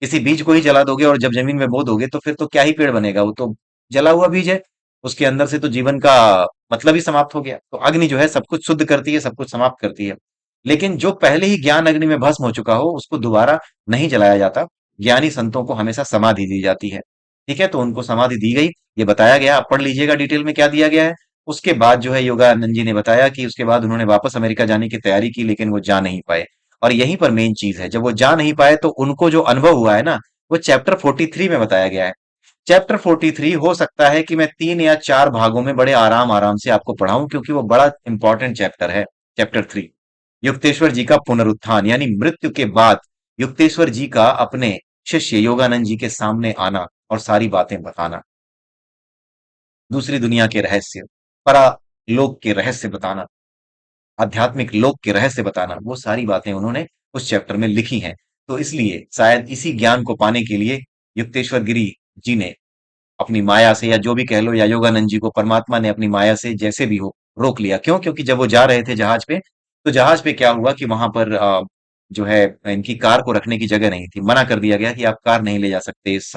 किसी बीज को ही जला दोगे और जब जमीन में बो दोगे, तो फिर तो क्या ही पेड़ बनेगा, वो तो जला हुआ बीज है। उसके अंदर से तो जीवन का मतलब ही समाप्त हो गया। तो अग्नि जो है सब कुछ शुद्ध करती है, सब कुछ समाप्त करती है। लेकिन जो पहले ही ज्ञान अग्नि में भस्म हो चुका हो, उसको दोबारा नहीं जलाया जाता। ज्ञानी संतों को हमेशा समाधि दी जाती है। ठीक है, तो उनको समाधि दी गई, ये बताया गया। आप पढ़ लीजिएगा डिटेल में क्या दिया गया है। उसके बाद जो है योगानंद जी ने बताया कि उसके बाद उन्होंने वापस अमेरिका जाने की तैयारी की, लेकिन वो जा नहीं पाए। और यहीं पर मेन चीज है, जब वो जा नहीं पाए तो उनको जो अनुभव हुआ है ना, वो चैप्टर 43 में बताया गया है। चैप्टर 43 हो सकता है कि मैं 3 या 4 भागों में बड़े आराम आराम से आपको पढ़ाऊं, क्योंकि वो बड़ा इंपॉर्टेंट चैप्टर है। चैप्टर 3, युक्तेश्वर जी का पुनरुत्थान, यानी मृत्यु के बाद युक्तेश्वर जी का अपने शिष्य योगानंद जी के सामने आना और सारी बातें बताना, दूसरी दुनिया के रहस्य, परालोक के रहस्य बताना, आध्यात्मिक लोक के रहस्य बताना, वो सारी बातें उन्होंने उस चैप्टर में लिखी हैं। तो इसलिए शायद इसी ज्ञान को पाने के लिए युक्तेश्वर गिरी जी ने अपनी माया से, या जो भी कह लो, या योगानंद जी को परमात्मा ने अपनी माया से जैसे भी हो रोक लिया। क्यों? क्योंकि जब वो जा रहे थे जहाज पे, तो जहाज पे क्या हुआ कि वहां पर जो है इनकी कार को रखने की जगह नहीं थी। मना कर दिया गया कि आप कार नहीं ले जा सकते इस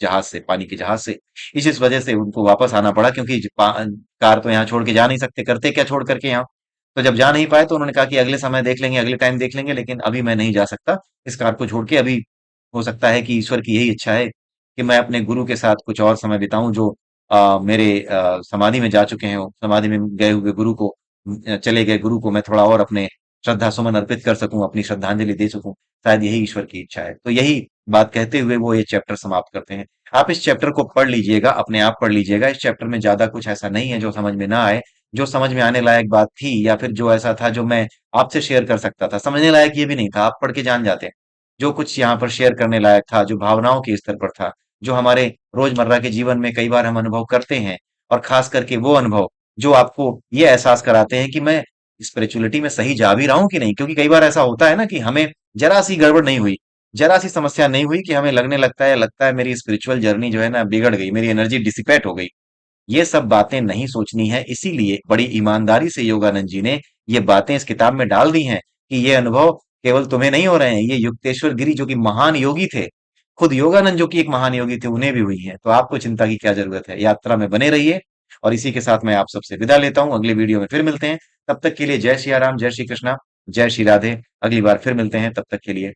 जहाज से, पानी के जहाज से। इस वजह से उनको वापस आना पड़ा, क्योंकि कार तो यहाँ छोड़ के जा नहीं सकते, करते क्या छोड़ करके यहाँ। तो जब जा नहीं पाए तो उन्होंने कहा कि अगले समय देख लेंगे, अगले टाइम देख लेंगे, लेकिन अभी मैं नहीं जा सकता इस कार को छोड़ के। अभी हो सकता है कि ईश्वर की यही इच्छा है कि मैं अपने गुरु के साथ कुछ और समय बिताऊं, जो मेरे समाधि में जा चुके हैं। समाधि में गए हुए गुरु को, चले गए गुरु को मैं थोड़ा और अपने श्रद्धा सुमन अर्पित कर सकूं, अपनी श्रद्धांजलि दे सकूं। शायद यही ईश्वर की इच्छा है। तो यही बात कहते हुए वो ये चैप्टर समाप्त करते हैं। आप इस चैप्टर को पढ़ लीजिएगा, अपने आप पढ़ लीजिएगा। इस चैप्टर में ज्यादा कुछ ऐसा नहीं है जो समझ में ना आए। जो समझ में आने लायक बात थी, या फिर जो ऐसा था जो मैं आपसे शेयर कर सकता था, समझने लायक ये भी नहीं था, आप पढ़ के जान जाते। जो कुछ यहाँ पर शेयर करने लायक था, जो भावनाओं के स्तर पर था, जो हमारे रोजमर्रा के जीवन में कई बार हम अनुभव करते हैं, और खास करके वो अनुभव जो आपको ये एहसास कराते हैं कि मैं स्पिरिचुअलिटी में सही जा भी रहा हूं कि नहीं। क्योंकि कई बार ऐसा होता है ना कि हमें जरा सी गड़बड़ नहीं हुई, जरा सी समस्या नहीं हुई, कि हमें लगता है मेरी स्पिरिचुअल जर्नी जो है ना बिगड़ गई, मेरी एनर्जी डिसिपेट हो गई। ये सब बातें नहीं सोचनी है। इसीलिए बड़ी ईमानदारी से योगानंद जी ने ये बातें इस किताब में डाल दी हैं कि ये अनुभव केवल तुम्हें नहीं हो रहे हैं, ये युक्तेश्वर गिरी जो कि महान योगी थे, खुद योगानंद जो कि एक महान योगी थे, उन्हें भी हुई है। तो आपको चिंता की क्या जरूरत है। यात्रा में बने रहिए। और इसी के साथ मैं आप सबसे विदा लेता हूं, अगले वीडियो में फिर मिलते हैं। तब तक के लिए जय श्री राम, जय श्री कृष्णा, जय श्री राधे। अगली बार फिर मिलते हैं, तब तक के लिए